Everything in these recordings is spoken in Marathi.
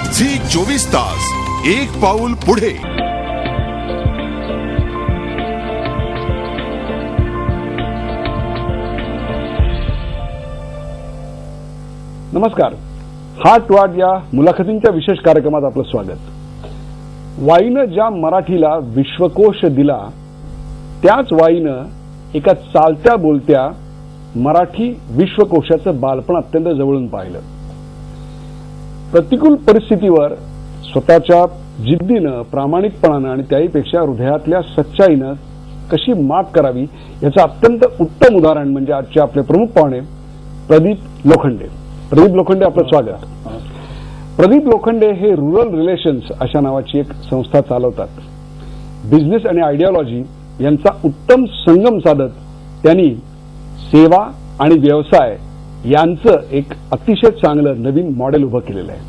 झी 24 तास एक पाऊल पुढे. नमस्कार. हाट वाट या मुलाखतींच्या विशेष कार्यक्रमात आपलं स्वागत. वाईनं ज्या मराठीला विश्वकोश दिला त्याच वाईनं एका चालत्या बोलत्या मराठी विश्वकोशाचं बालपण अत्यंत जवळून पाहिलं. प्रतिकूल परिस्थितीवर स्वतःच्या जिद्दीनं, प्रामाणिकपणानं आणि त्याहीपेक्षा हृदयातल्या सच्चाईनं कशी मात करावी याचं अत्यंत उत्तम उदाहरण म्हणजे आजचे आपले प्रमुख पाहुणे प्रदीप लोखंडे. प्रदीप लोखंडे, आपलं स्वागत. प्रदीप लोखंडे हे रुरल रिलेशन्स अशा नावाची एक संस्था चालवतात. बिझनेस आणि आयडिओलॉजी यांचा उत्तम संगम साधत त्यांनी सेवा आणि व्यवसाय यांचं एक अतिशय चांगलं नवीन मॉडेल उभं केलेलं आहे.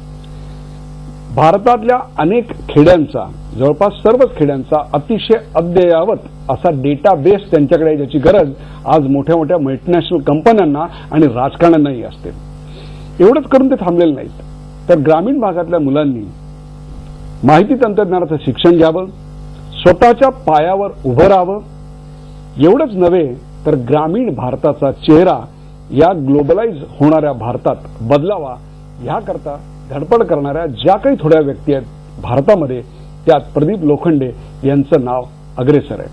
भारतातल्या अनेक खेड्यांचा, जवळपास सर्वच खेड्यांचा अतिशय अद्ययावत असा डेटाबेस त्यांच्याकडे आहे, ज्याची गरज आज मोठ्या मोठ्या मल्टीनॅशनल कंपन्यांना आणि राजकारण्यांनाही असते. एवढंच करून ते थांबलेले नाहीत, तर ग्रामीण भागातल्या मुलांनी माहिती तंत्रज्ञानाचं शिक्षण घ्यावं, स्वतःच्या पायावर उभं राहावं. एवढंच नव्हे तर ग्रामीण भारताचा चेहरा या ग्लोबलाइज होणाऱ्या भारतात बदलावा, याकरता धडपड करणाऱ्या ज्या काही थोड्या व्यक्ती आहेत भारतामध्ये, त्यात प्रदीप लोखंडे यांचं नाव अग्रेसर आहे.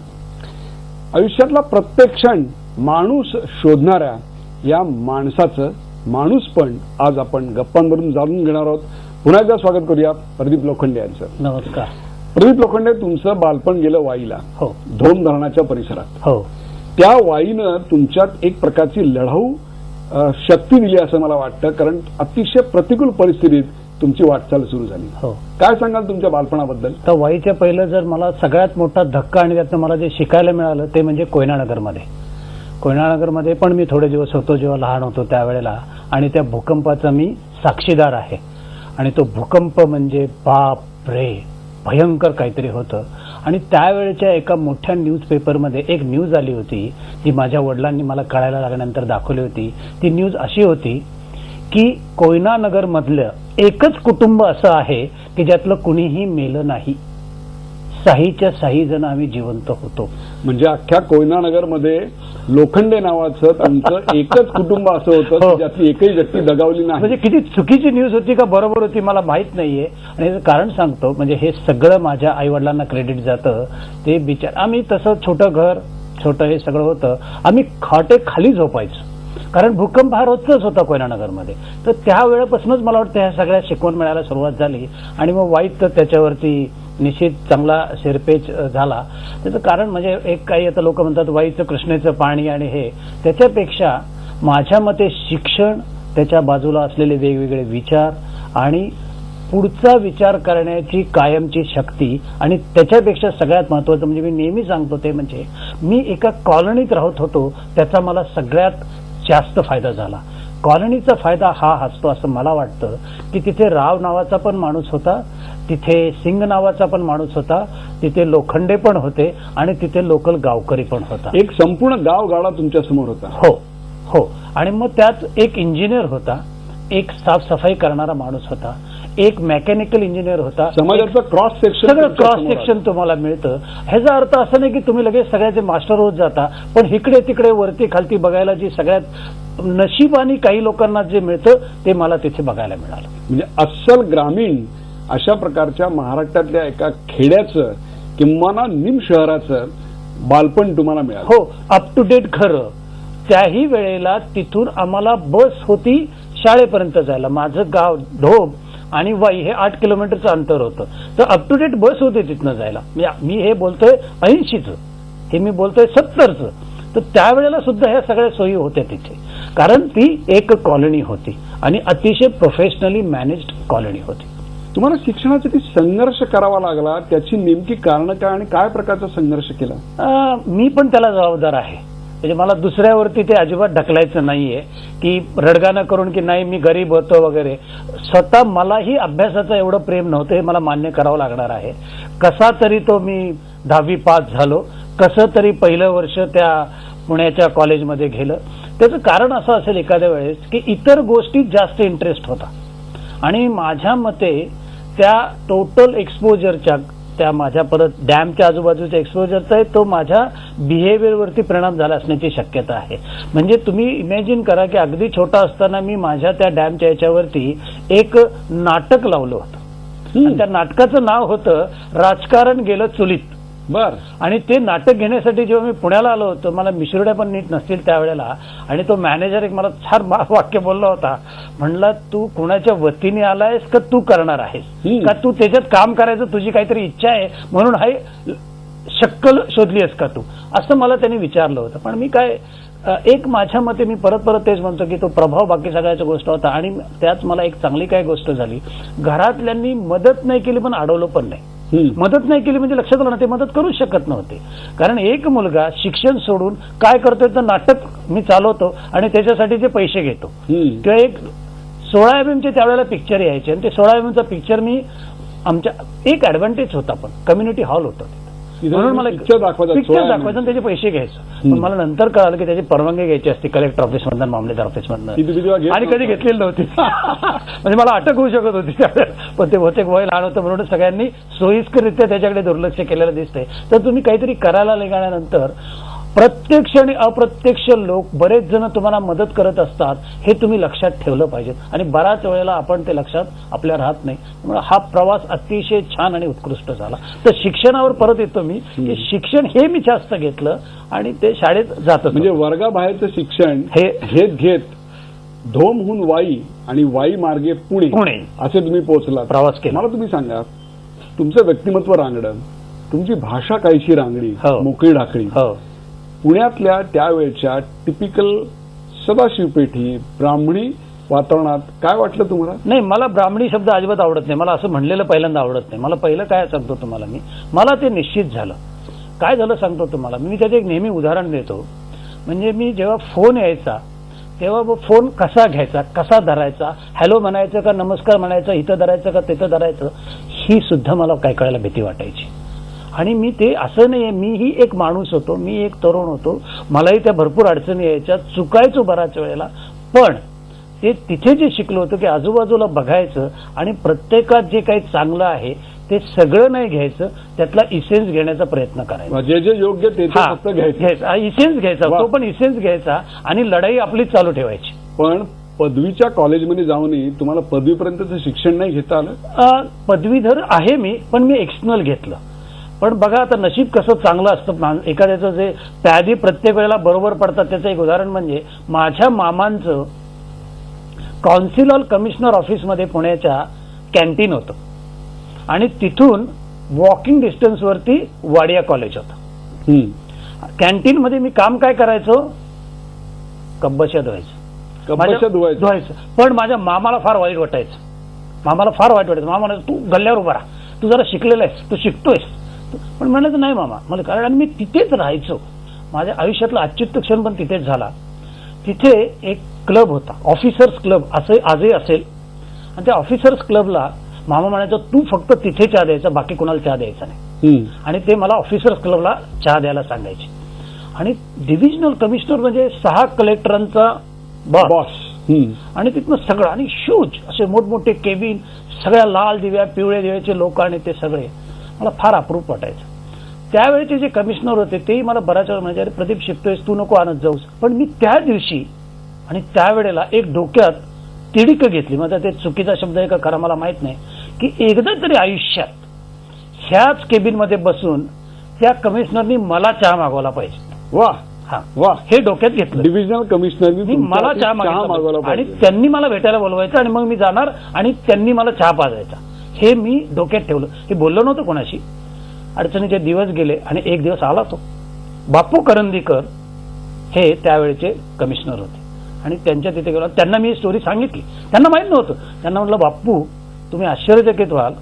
आयुष्यातला प्रत्येक क्षण माणूस शोधणाऱ्या या माणसाचं माणूसपण आज आपण गप्पांवरून जाणून घेणार आहोत. पुन्हा एकदा स्वागत करूया प्रदीप लोखंडे यांचं. नमस्कार. प्रदीप लोखंडे, तुमचं बालपण गेलं वाईला. हो. धोम धरणाच्या परिसरात. हो. त्या वाईनं तुमच्यात एक प्रकारची लढाऊ शक्ती दिली असं मला वाटतं, कारण अतिशय प्रतिकूल परिस्थितीत तुमची वाटचाल सुरू झाली. हो. काय सांगाल तुमच्या बालपणाबद्दल? तर वाईच्या पहिलं जर मला सगळ्यात मोठा धक्का आणि त्यातनं मला जे शिकायला मिळालं ते म्हणजे कोयनानगरमध्ये. कोयनानगरमध्ये पण मी थोडे दिवस होतो जेव्हा लहान होतो त्यावेळेला, आणि त्या भूकंपाचा मी साक्षीदार आहे. आणि तो भूकंप म्हणजे बाप रे, भयंकर काहीतरी होतं. आणि त्यावेळेच्या एका मोठ्या न्यूजपेपरमध्ये एक न्यूज आली होती, ती माझ्या वडिलांनी मला कळायला लागल्यानंतर दाखवली होती. ती न्यूज अशी होती की कोयनानगरमधलं एकच कुटुंब असं आहे की ज्यातलं कुणीही मेलं नाही. 6च्या 6 जण आम्ही जिवंत होतो. म्हणजे अख्ख्या कोयनानगरमध्ये लोखंडे नावाचं तुमचं एकच कुटुंब असं होतं की ज्यातली एकही व्यक्ती दगावली नाही. म्हणजे किती चुकीची न्यूज होती का बरोबर होती मला माहित नाहीये. आणि याचं कारण सांगतो, म्हणजे हे सगळं माझ्या आई वडिलांना क्रेडिट जातं. ते बिचार, आम्ही तसं छोटं घर, छोटं हे सगळं होतं, आम्ही खाटे खाली झोपायचो कारण भूकंप हा रोजचाच होता कोयनानगरमध्ये. तर त्यावेळेपासूनच मला वाटतं ह्या सगळ्या शिकवण मिळायला सुरुवात झाली. आणि मग वाईट तर त्याच्यावरती निश्चित चांगला शिरपेच झाला. त्याचं कारण म्हणजे एक काही आता लोक म्हणतात वाईचं कृष्णेचं पाणी आणि हे, त्याच्यापेक्षा माझ्या मते शिक्षण, त्याच्या बाजूला असलेले वेगवेगळे विचार आणि पुढचा विचार करण्याची कायमची शक्ती, आणि त्याच्यापेक्षा सगळ्यात महत्वाचं म्हणजे मी नेहमी सांगतो ते म्हणजे मी एका कॉलनीत राहत होतो, त्याचा मला सगळ्यात जास्त फायदा झाला. कॉलनीचा फायदा हा असतो असं मला वाटतं की तिथे राव नावाचा पण माणूस होता, तिथे सिंग नावाचा पण माणूस होता, तिथे लोखंडे पण होते आणि तिथे लोकल गावकरी पण होता. एक संपूर्ण गावगाडा तुमच्या समोर होता. हो हो. आणि मग त्यात एक इंजिनियर होता, एक साफसफाई करणारा माणूस होता, एक मेकॅनिकल इंजिनियर होता. समाजाचं क्रॉस सेक्शन, सगळं क्रॉस सेक्शन तुम्हाला मिळतं. ह्याचा अर्थ असा नाही की तुम्ही लगेच सगळ्याचे मास्टर होत जाता, पण इकडे तिकडे वरती खालती बघायला जी सगळ्यात नशिबाने काही लोकांना जे मिळतं ते मला तिथे बघायला मिळालं. म्हणजे अस्सल ग्रामीण अशा प्रकारच्या महाराष्ट्रातल्या एका खेड्याचं किंवा निम शहराचं बालपण तुम्हाला मिळालं. हो, अप टू डेट खरं. त्याही वेळेला तिथून आम्हाला बस होती शाळेपर्यंत जायला. माझं गाव ढोब आणि वाई हे 8 किलोमीटरचं अंतर होतं, तर अप टू डेट बस होती तिथनं जायला. मी हे बोलतोय 80चं, हे मी बोलतोय 70चं. तर त्यावेळेला सुद्धा ह्या सगळ्या सोयी होत्या तिथे, कारण ती एक कॉलनी होती आणि अतिशय प्रोफेशनली मॅनेज्ड कॉलनी होती. तुम्हाला शिक्षणासाठी संघर्ष करावा लागला, त्याची नेमकी कारणं काय आणि काय प्रकारचा संघर्ष केला? मी पण त्याला जबाबदार आहे. म्हणजे मला दुसऱ्यावरती ते अजिबात ढकलायचं नाहीये की रडगाणं करून की नाही मी गरीब होतो वगैरे. स्वतः मलाही अभ्यासाचं एवढं प्रेम नव्हतं, हे मला मान्य करावं लागणार आहे. कसा तरी तो मी 10वी पास झालो, कसं तरी पहिलं वर्ष त्या पुण्याच्या कॉलेजमध्ये गेलं. त्याचं कारण असं असेल एखाद्या वेळेस की इतर गोष्टीत जास्त इंटरेस्ट होता आणि माझ्या मते त्या टोटल एक्सपोजरच्या, त्या माझ्या परत डॅमच्या आजूबाजूच्या एक्सपोजरचा तो माझ्या बिहेवियरवरती परिणाम झाला असण्याची शक्यता आहे. म्हणजे तुम्ही इमॅजिन करा की अगदी छोटा असताना मी माझ्या त्या डॅमच्या याच्यावरती एक नाटक लावलं होतं. आणि त्या नाटकाचं नाव होतं राजकारण गेलं चुलीत. बर. आणि ते नाटक घेण्यासाठी जेव्हा मी पुण्याला आलो होतो, मला मिसुरड्या पण नीट नसतील त्यावेळेला, आणि तो मॅनेजर एक मला छान वाक्य बोलला होता, म्हणला तू कुणाच्या वतीने आलायस का तू करणार आहेस, का तू त्याच्यात काम करायचं तुझी काहीतरी इच्छा आहे म्हणून हाय शक्कल शोधली आहेस का तू, असं मला त्यांनी विचारलं होतं. पण मी काय, एक माझ्या मते मी परत तेच म्हणतो की तो प्रभाव बाकी सगळ्याच्या गोष्ट होता. आणि त्यात मला एक चांगली काय गोष्ट झाली, घरातल्यांनी मदत नाही केली पण अडवलं पण नाही. मदत नाही केली म्हणजे लक्षात आलं ना, ते मदत करू शकत नव्हते. कारण एक मुलगा शिक्षण सोडून काय करतोय तर नाटक मी चालवतो आणि त्याच्यासाठी जे पैसे घेतो. किंवा एक 16 mm त्यावेळेला पिक्चर यायचे आणि ते 16 mm पिक्चर मी आमच्या एक ऍडव्हान्टेज होता, पण कम्युनिटी हॉल होता म्हणून मला पिक्चर दाखवायचं आणि त्याचे पैसे घ्यायचं. पण मला नंतर कळालं की त्याची परवानगी घ्यायची असते कलेक्टर ऑफिसमधून, मामलेदार ऑफिसमधून, आणि कधी घेतलेली नव्हती. म्हणजे मला अटक होऊ शकत होती त्यावेळेला, पण ते बहुतेक वय लहान होतं म्हणून सगळ्यांनी सोयीस्कररित्या त्याच्याकडे दुर्लक्ष केलेलं दिसतंय. तर तुम्ही काहीतरी करायला निघाल्यानंतर प्रत्यक्ष आणि अप्रत्यक्ष लोक बरेच जण तुम्हाला मदत करत असतात, हे तुम्ही लक्षात ठेवलं पाहिजे. आणि बऱ्याच वेळेला आपण ते लक्षात आपल्या राहत नाही. त्यामुळे हा प्रवास अतिशय छान आणि उत्कृष्ट झाला. तर शिक्षणावर परत येतो मी, की शिक्षण हे मी जास्त घेतलं आणि ते शाळेत जात, म्हणजे वर्गाबाहेरचं शिक्षण हे घेत धोमहून वाई आणि वाई मार्गे पुणे असे तुम्ही पोहोचला, प्रवास केला. मला तुम्ही सांगा, तुमचं व्यक्तिमत्व रांगडं, तुमची भाषा काहीशी रांगडी, मोकळी ढाकळी, पुण्यातल्या त्यावेळच्या टिपिकल सदाशिव पेठी ब्राह्मणी वातावरणात काय वाटलं तुम्हाला? नाही, मला ब्राह्मणी शब्द अजिबात आवडत नाही. मला असं म्हणलेलं पहिल्यांदा आवडत नाही. मला पहिलं काय सांगतो तुम्हाला मला ते निश्चित झालं. काय झालं सांगतो तुम्हाला मी त्याचे एक नेहमी उदाहरण देतो. म्हणजे मी जेव्हा फोन यायचा तेव्हा फोन कसा घ्यायचा, कसा धरायचा, हॅलो म्हणायचं का नमस्कार म्हणायचं, इथं धरायचं का तिथं धरायचं, ही सुद्धा मला काय कळायला भीती वाटायची. आणि मी ते असं नाहीये, मीही एक माणूस होतो, मी एक तरुण होतो, मलाही त्या भरपूर अडचणी यायच्या, चुकायचो बऱ्याच वेळेला. पण ते तिथे जे शिकलो होतो की आजूबाजूला बघायचं आणि प्रत्येकात जे काही चांगलं आहे ते सगळं नाही घ्यायचं, त्यातला इसेन्स घेण्याचा प्रयत्न करायचा. जे जे योग्य ते फक्त घ्यायचा, इसेन्स घ्यायचा, तो पण इसेन्स घ्यायचा आणि लढाई आपली चालू ठेवायची. पण पदवीच्या कॉलेजमध्ये जाऊनही तुम्हाला पदवीपर्यंतचं शिक्षण नाही घेता आलं? पदवीधर आहे मी, पण मी एक्सटर्नल घेतलं. पण बघा आता नशीब कसं चांगलं असतं एखाद्याचं, जे प्यादी प्रत्येक वेळेला बरोबर पडतात. त्याचं एक उदाहरण म्हणजे माझ्या मामांचं कॉन्सिल कमिशनर ऑफिसमध्ये पुण्याच्या कॅन्टीन होतं आणि तिथून वॉकिंग डिस्टन्सवरती वाडिया कॉलेज होतं. कॅन्टीनमध्ये मी काम काय करायचो, कब्बशा धुवायचं. पण माझ्या मामाला फार वाईट वाटायचं. मामा म्हणायचं तू गल्ल्यावर उभा राहा, तू जरा शिकलेला आहेस, तू शिकतोयस. पण म्हणायचं नाही मामा मला, कारण मी तिथेच राहायचो. माझ्या आयुष्यातला अच्युत क्षण पण तिथेच झाला. तिथे एक क्लब होता, ऑफिसर्स क्लब असं आजही असेल. आणि त्या ऑफिसर्स क्लबला मामा म्हणायचं तू फक्त तिथे चहा द्यायचा, बाकी कोणाला चहा द्यायचा नाही. आणि ते मला ऑफिसर्स क्लबला चहा द्यायला सांगायचे. आणि डिव्हिजनल कमिशनर म्हणजे 6 कलेक्टरांचा बॉस. आणि तिथनं सगळं, आणि शूज असे मोठमोठे केबिन, सगळ्या लाल दिव्या पिवळ्या दिव्याचे लोक, आणि ते सगळे मला फार अप्रूप वाटायचं. त्यावेळेचे जे कमिशनर होते तेही मला बऱ्याच वेळा म्हणजे, अरे प्रदीप शिकतोयस, तू नको आणत जाऊस. पण मी त्या दिवशी आणि त्यावेळेला एक डोक्यात तिडीक घेतली, माझा ते चुकीचा शब्द आहे का खरा मला माहित नाही, की एकदा तरी आयुष्यात ह्याच केबिनमध्ये बसून त्या कमिशनरनी मला चहा मागवला पाहिजे. वा, हे डोक्यात घेतलं. डिव्हिजनल कमिशनरनी मला चहा मागवला आणि त्यांनी मला भेटायला बोलवायचं आणि मग मी जाणार आणि त्यांनी मला चहा पाजायचा. हे मी डोक्यात ठेवलं. हे बोललो नव्हतं कोणाशी. अडचणीचे दिवस गेले आणि एक दिवस आला तो बापू करंदीकर हे त्यावेळेचे कमिशनर होते आणि त्यांच्या तिथे गेलो. त्यांना मी ही स्टोरी सांगितली. त्यांना माहित नव्हतं. त्यांना म्हटलं बापू तुम्ही आश्चर्यचकित व्हाल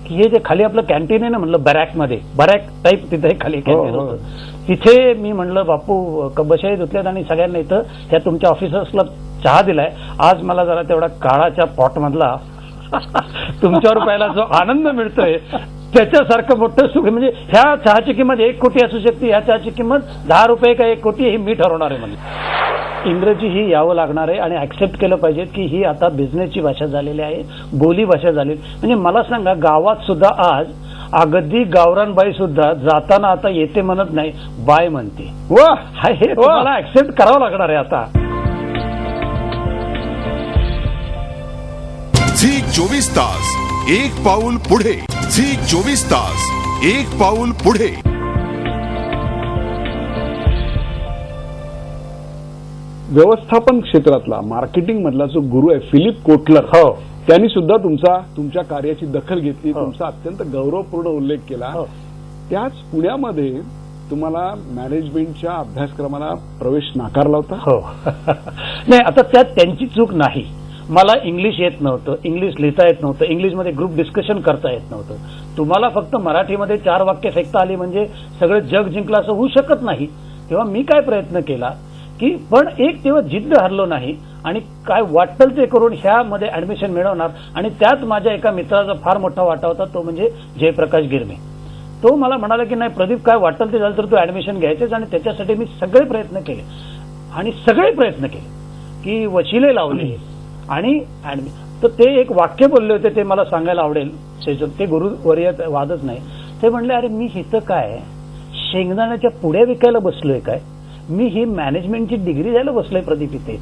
की हे जे खाली आपलं कॅन्टीन आहे ना, म्हटलं बरॅक टाईप तिथे खाली कॅन्टीन होतं. तिथे मी म्हणलं बापू कब्बशाही धुतल्यात आणि सगळ्यांना इथं ह्या तुमच्या ऑफिसर्सला चहा दिलाय. आज मला जरा तेवढा काळाच्या पॉट मधला तुमच्यावर प्यायला जो आनंद मिळतोय त्याच्यासारखं मोठं सुख. म्हणजे ह्या चहाची किंमत 1 कोटी असू शकते, ह्या चहाची किंमत 10 रुपये का 1 कोटी हे मी ठरवणार आहे म्हणजे. इंग्रजी ही यावं लागणार आहे आणि ऍक्सेप्ट केलं पाहिजे की ही आता बिझनेसची भाषा झालेली आहे, बोली भाषा झाली. म्हणजे मला सांगा, गावात सुद्धा आज अगदी गावरानबाई सुद्धा जाताना आता येते म्हणत नाही, बाय म्हणते. वा हे तुम्हाला ऍक्सेप्ट करावं लागणार आहे आता. झी 24 तास एक पाऊल पुढे. झी 24 तास एक पाऊल पुढे. व्यवस्थापन क्षेत्रातला मार्केटिंग मधला जो गुरु आहे फिलिप कोटलर, हो, त्यांनी सुद्धा तुमच्या कार्याची दखल घेतली, तुमचा अत्यंत गौरवपूर्ण उल्लेख केला. हो. त्याच पुण्यामध्ये तुम्हाला मॅनेजमेंटच्या अभ्यासक्रमाला प्रवेश नाकारला होता. हो. नाही, आता त्यात त्यांची चूक नाही. मला इंग्लिश येत नव्हतं, इंग्लिश लिहिता येत नव्हतं, इंग्लिशमध्ये ग्रुप डिस्कशन करता येत नव्हतं. तुम्हाला फक्त मराठीमध्ये 4 वाक्य फेकता आली म्हणजे सगळं जग जिंकलं असं होऊ शकत नाही. तेव्हा मी काय प्रयत्न केला की पण एक तेव्हा जिद्द हरलो नाही आणि काय वाटेल ते करून ह्यामध्ये ऍडमिशन मिळवणार. आणि त्यात माझ्या एका मित्राचा फार मोठा वाटा होता, तो म्हणजे जयप्रकाश गिरमे. तो मला म्हणाला की नाही प्रदीप, काय वाटेल ते झालं तर तू ऍडमिशन घ्यायचेच. आणि त्याच्यासाठी मी सगळे प्रयत्न केले की वशिले लावले आणि तर ते एक वाक्य बोलले होते, ते मला सांगायला आवडेल. ते गुरुवर्य वादच नाही. ते म्हणले, अरे मी इथं काय शेंगदाण्याच्या पुड्या विकायला बसलोय काय, मी ही मॅनेजमेंटची डिग्री द्यायला बसलोय प्रदीप इथे.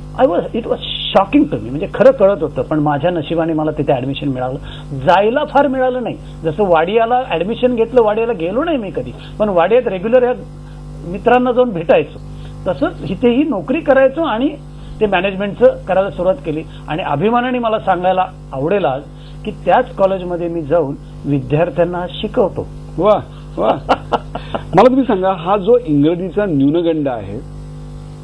It was shocking to me. म्हणजे खरं कळत होतं, पण माझ्या नशिबाने मला तिथे ऍडमिशन मिळालं. जायला फार मिळालं नाही. जसं वाडियाला ऍडमिशन घेतलं, वाडियाला गेलो नाही मी कधी, पण वाडियात रेग्युलर या मित्रांना जाऊन भेटायचो. तसंच इथेही नोकरी करायचो आणि ते मॅनेजमेंटचं करायला सुरुवात केली. आणि अभिमानाने मला सांगायला आवडेल आज की त्याच कॉलेजमध्ये मी जाऊन विद्यार्थ्यांना शिकवतो. वा वा. मला तुम्ही सांगा, हा जो इंग्रजीचा न्यूनगंड आहे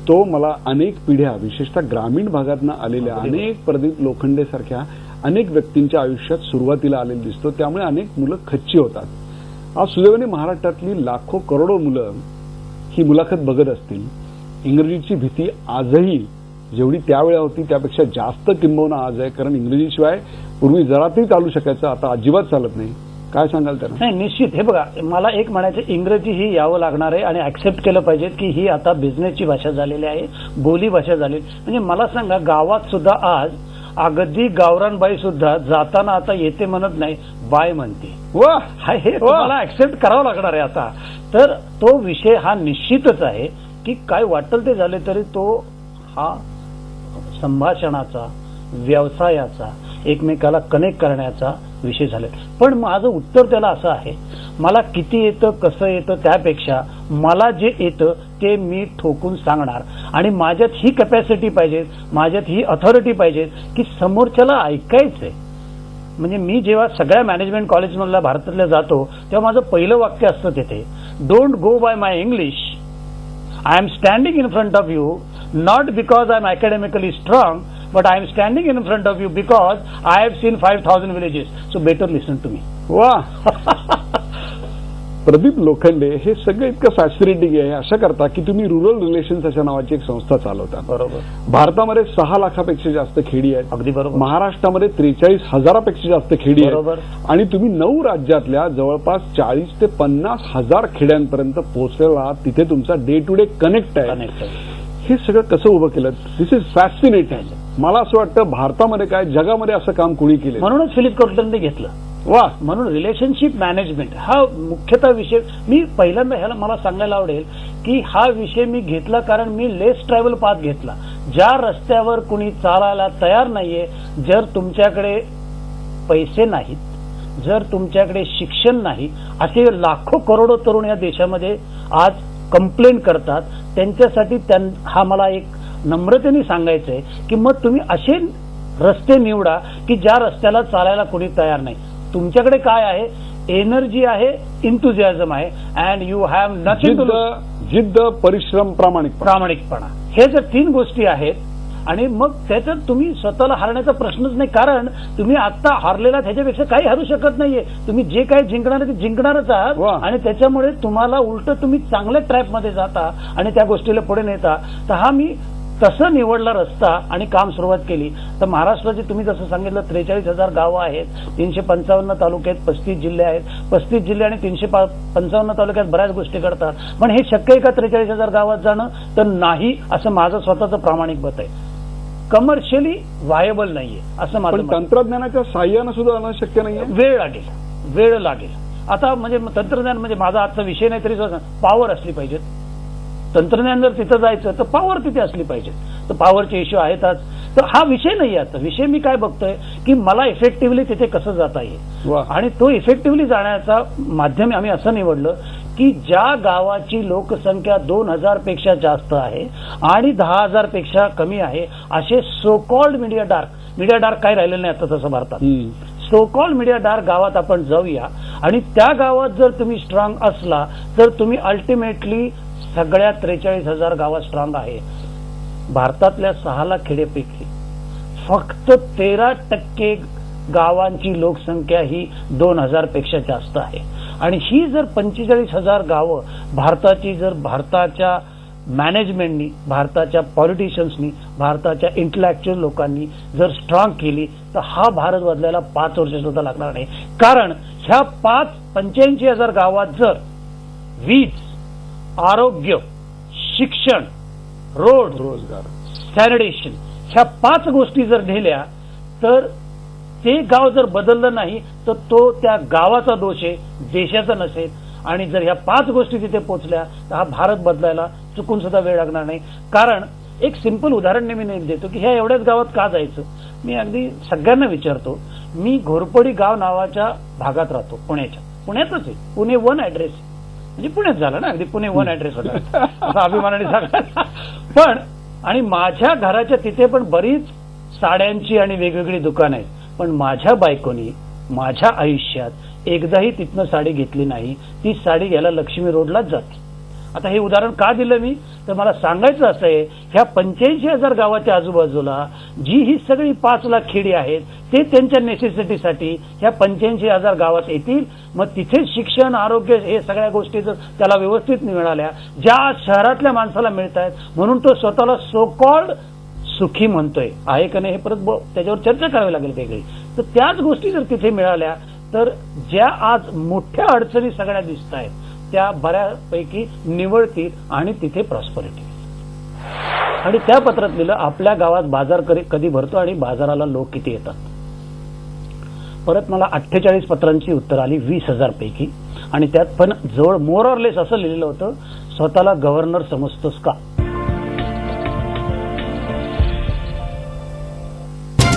तो मला अनेक पिढ्या, विशेषतः ग्रामीण भागातनं आलेल्या अनेक प्रदीप लोखंडे सारख्या अनेक व्यक्तींच्या आयुष्यात सुरुवातीला आलेला दिसतो. त्यामुळे अनेक मुलं खच्ची होतात. आज सुदैवाने महाराष्ट्रातली लाखो करोडो मुलं ही मुलाखत बघत असतील. इंग्रजीची भीती आजही जेवढी त्यावेळा होती त्यापेक्षा जास्त किंबहुना आज आहे. कारण इंग्रजीशिवाय पूर्वी जरा तरी चालू शकायचं, आता अजिबात चालत नाही. काय सांगाल त्यांना? नाही, निश्चित. हे बघा, मला एक म्हणायचं, इंग्रजी ही यावं लागणार आहे आणि ऍक्सेप्ट केलं पाहिजे की ही आता बिझनेसची भाषा झालेली आहे, बोली भाषा झाली. म्हणजे मला सांगा, गावात सुद्धा आज अगदी गावरानबाई सुद्धा जाताना आता येते म्हणत नाही, बाय म्हणते. वा. हे तुम्हाला ऍक्सेप्ट करावं लागणार आहे आता. तर तो विषय हा निश्चितच आहे की काय वाटेल ते झाले तरी तो हा संभाषणाचा, व्यवसायाचा, एकमेकाला कनेक्ट करण्याचा विषय झाला. पण माझं उत्तर त्याला असं आहे, मला किती येतं, कसं येतं त्यापेक्षा मला जे येतं ते मी ठोकून सांगणार. आणि माझ्यात ही कॅपॅसिटी पाहिजे, माझ्यात ही अथॉरिटी पाहिजे की समोरच्याला ऐकायचंय. म्हणजे मी जेव्हा सगळ्या मॅनेजमेंट कॉलेजमधल्या भारतातल्या जातो तेव्हा माझं पहिलं वाक्य असतं तिथे, don't go by my English, I am standing in front of you not because I am academically strong, but I am standing in front of you because I have seen 5,000 villages. So better listen to me. वा. प्रदीप लोखंडे हे सगळं इतकं फॅसिनेटिंग आहे अशा करता की तुम्ही रुरल रिलेशन्स अशा नावाची एक संस्था चालवता. बरोबर. भारतामध्ये 6 लाखापेक्षा जास्त खेडी आहेत. अगदी बरोबर. महाराष्ट्रामध्ये 43,000पेक्षा जास्त खेडी बरोबर. आहेत. आणि तुम्ही 9 राज्यातल्या जवळपास 40 ते 50,000 खेड्यांपर्यंत पोहोचलेला आहात. तिथे तुमचा डे टू डे कनेक्ट आहे. हे सगळं कसं उभं केलं? दिस इज फॅसिनेटिंग. मला असं वाटतं भारतामध्ये काय जगामध्ये असं काम कोणी केलं. म्हणूनच फिलिप कोटलरने घेतलं. वा. म्हणून रिलेशनशिप मॅनेजमेंट हा मुख्यतः विषय मी पहिल्यांदा ह्याला मला सांगायला आवडेल की हा विषय मी घेतला कारण मी लेस ट्रॅव्हल पाथ घेतला. ज्या रस्त्यावर कुणी चालायला तयार नाहीये, जर तुमच्याकडे पैसे नाहीत, जर तुमच्याकडे शिक्षण नाही, असे लाखो करोडो तरुण या देशामध्ये आज कंप्लेंट करतात. त्यांच्यासाठी हा मला एक नम्रतेने सांगायचं आहे की मग तुम्ही असे रस्ते निवडा की ज्या रस्त्याला चालायला कोणी तयार नाही. तुमच्याकडे काय आहे? एनर्जी आहे, इंथुझियाझम आहे, and you have nothing to. जिद्द, परिश्रम, प्रामाणिकपणा, हे जर 3 गोष्टी आहेत आणि मग त्याच्यात तुम्ही स्वतःला हारण्याचा प्रश्नच नाही. कारण तुम्ही आता हारलेला त्याच्यापेक्षा काही हारू शकत नाहीये. तुम्ही जे काही जिंकणार आहे ते जिंकणारच आहात. आणि त्याच्यामुळे तुम्हाला उलट तुम्ही चांगल्या ट्रॅपमध्ये जाता आणि त्या गोष्टीला पुढे नेता. तर हा मी तसं निवडला रस्ता आणि काम सुरुवात केली तर महाराष्ट्राची तुम्ही जसं सांगितलं 43,000 गावं आहेत, 355 तालुके आहेत, 35 जिल्हे आहेत. 35 जिल्हे आणि 355 तालुक्यात बऱ्याच गोष्टी घडतात. पण हे शक्य आहे का 43,000 गावात जाणं? तर नाही, असं माझं स्वतःचं प्रामाणिक मत आहे. कमर्शियली व्हायबल नाहीये असं माझं पण मत आहे. तंत्रज्ञानाच्या साह्यानं सुद्धा जाणं शक्य नाहीये. वेळ लागेल. आता म्हणजे तंत्रज्ञान म्हणजे माझा आजचा विषय नाही तरी पॉवर असली पाहिजे. तंत्रज्ञान जर तिथं जायचं तर पॉवर तिथे असली पाहिजे. तर पॉवरचे इश्यू आहेतच. तर हा विषय नाही आता. विषय मी काय बघतोय की मला इफेक्टिव्हली तिथे कसं जाता येईल वा. आणि तो इफेक्टिव्हली जाण्याचा माध्यम आम्ही असं निवडलं की ज्या गावाची लोकसंख्या 2,000 पेक्षा जास्त आहे आणि 10,000 पेक्षा कमी आहे असे सो कॉल्ड मीडिया डार्क काय राहिलेलं नाही आता तसं भारतात. सो कॉल्ड मीडिया डार्क गावात आपण जाऊया आणि त्या गावात जर तुम्ही स्ट्रॉंग असला तर तुम्ही अल्टिमेटली सगळ्या 43,000 गावात स्ट्रॉंग आहे. भारतातल्या 6 लाख खेडेपैकी फक्त 13% गावांची लोकसंख्या ही 2,000 पेक्षा जास्त आहे. आणि ही जर 45,000 गावं भारताच्या मॅनेजमेंटनी, भारताच्या पॉलिटिशियन्सनी, भारताच्या इंटलेक्च्युअल लोकांनी जर स्ट्रॉंग केली तर हा भारत बदलायला 5 वर्ष सुद्धा लागणार नाही. कारण ह्या 85,000 गावात जर वीज, आरोग्य, शिक्षण, रोजगार, सॅनिटेशन ह्या 5 गोष्टी जर नेल्या तर ते गाव जर बदललं नाही तर तो त्या गावाचा दोष आहे, देशाचा नसेल. आणि जर ह्या 5 गोष्टी तिथे पोहोचल्या तर हा भारत बदलायला चुकून सुद्धा वेळ लागणार नाही. कारण एक सिंपल उदाहरण मी देतो की ह्या एवढ्याच गावात का जायचं. मी अगदी सगळ्यांना विचारतो. मी घोरपडी गाव नावाच्या भागात राहतो, पुण्यातच आहे. पुणे 1 ऍड्रेस म्हणजे पुण्यात झालं ना, अगदी पुणे 1 ऍड्रेस होता असं अभिमानाने सांगायला. पण आणि माझ्या घराच्या तिथे पण बरीच साड्यांची आणि वेगवेगळी दुकानं आहेत. पण माझ्या बायकोनी माझ्या आयुष्यात एकदाही तिथनं साडी घेतली नाही. ती साडी घ्यायला लक्ष्मी रोडलाच जाते. आता हे उदाहरण का दिलं मी तर मला सांगायचं असं आहे ह्या 85,000 गावाच्या आजूबाजूला जी ही सगळी 5 लाख खेडी आहेत ते त्यांच्या नेसेसिटीसाठी ह्या 85,000 गावात येतील. मग तिथे शिक्षण, आरोग्य हे सगळ्या गोष्टी जर त्याला व्यवस्थित मिळाल्या ज्या शहरातल्या माणसाला मिळत आहेत म्हणून तो स्वतःला सो कॉल्ड सुखी म्हणतोय आहे का नाही हे परत त्याच्यावर चर्चा करावी लागेल वेगळी. तर त्याच गोष्टी जर तिथे मिळाल्या तर ज्या आज मोठ्या अडचणी सगळ्या दिसत आहेत त्या बऱ्यापैकी निवळतील आणि तिथे प्रॉस्परिटी. आणि त्या पत्रात लिहिलं आपल्या गावात बाजार कधी भरतो आणि बाजाराला लोक किती येतात. परत मला 48 पत्रांची उत्तर आली 20,000 पैकी. आणि त्यात पण जवळ मोर ऑर लेस असं लिहिलेलं होतं स्वतःला गव्हर्नर समजतोस का.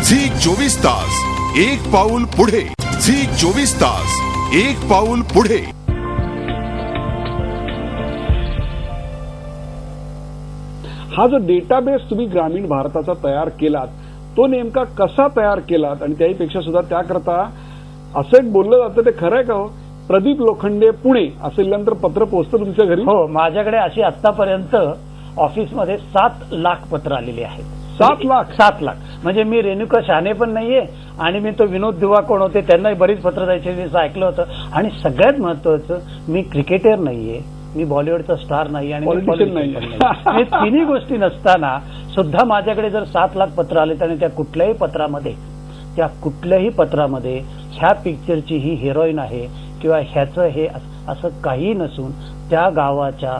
झी 24 तास एक पाऊल पुढे. झी 24 तास एक पाऊल पुढे. हा जो डेटाबेस तुम्ही ग्रामीण भारताचा तयार केलात तो नेमका कसा तयार केलात आणि त्याहीपेक्षा सुद्धा त्याकरता असं एक बोललं जातं ते खरंय का हो. प्रदीप लोखंडे पुणे असं लिहिल्यानंतर पत्र पोहोचतं तुमच्या घरी. हो, माझ्याकडे अशी आतापर्यंत ऑफिसमध्ये 7 लाख पत्र आलेली आहेत. 7 लाख 7 लाख म्हणजे मी रेणुका शहाणे पण नाहीये आणि मी तो विनोद दुवा कोण होते त्यांनाही बरीच पत्र द्यायचे असं ऐकलं होतं. आणि सगळ्यात महत्वाचं मी क्रिकेटर नाहीये, मी बॉलिवूडचा स्टार नाही आणि पॉलिटिशियन नाही. हे तिन्ही गोष्टी नसताना सुद्धा माझ्याकडे जर 7 लाख पत्र आले आणि त्या कुठल्याही पत्रामध्ये ह्या पिक्चरची ही हिरोईन आहे किंवा ह्याचं हे असं काही नसून त्या गावाच्या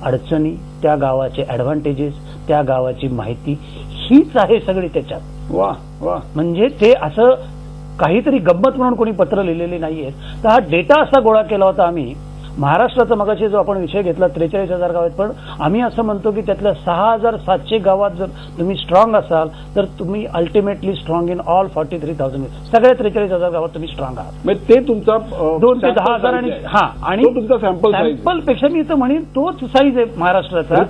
अडचणी, त्या गावाचे ऍडव्हान्टेजेस, त्या गावाची माहिती हीच आहे सगळी त्याच्यात. वा वा. म्हणजे ते असं काहीतरी गंमत म्हणून कोणी पत्र लिहिलेली नाहीये. तर हा डेटा असा गोळा केला होता आम्ही महाराष्ट्राचा. मगाशी जो आपण विषय घेतला 43,000 गावात पण आम्ही असं म्हणतो की त्यातल्या 6,700 गावात जर तुम्ही स्ट्रॉंग असाल तर तुम्ही अल्टिमेटली स्ट्रॉंग इन ऑल 43,000 सगळ्या 43,000 गावात तुम्ही स्ट्रॉंग आहात. म्हणजे ते तुमचा 2 ते 10,000 आणि तुमचा सॅम्पल पेक्षा मी तर म्हणेन तोच साईज आहे महाराष्ट्राचा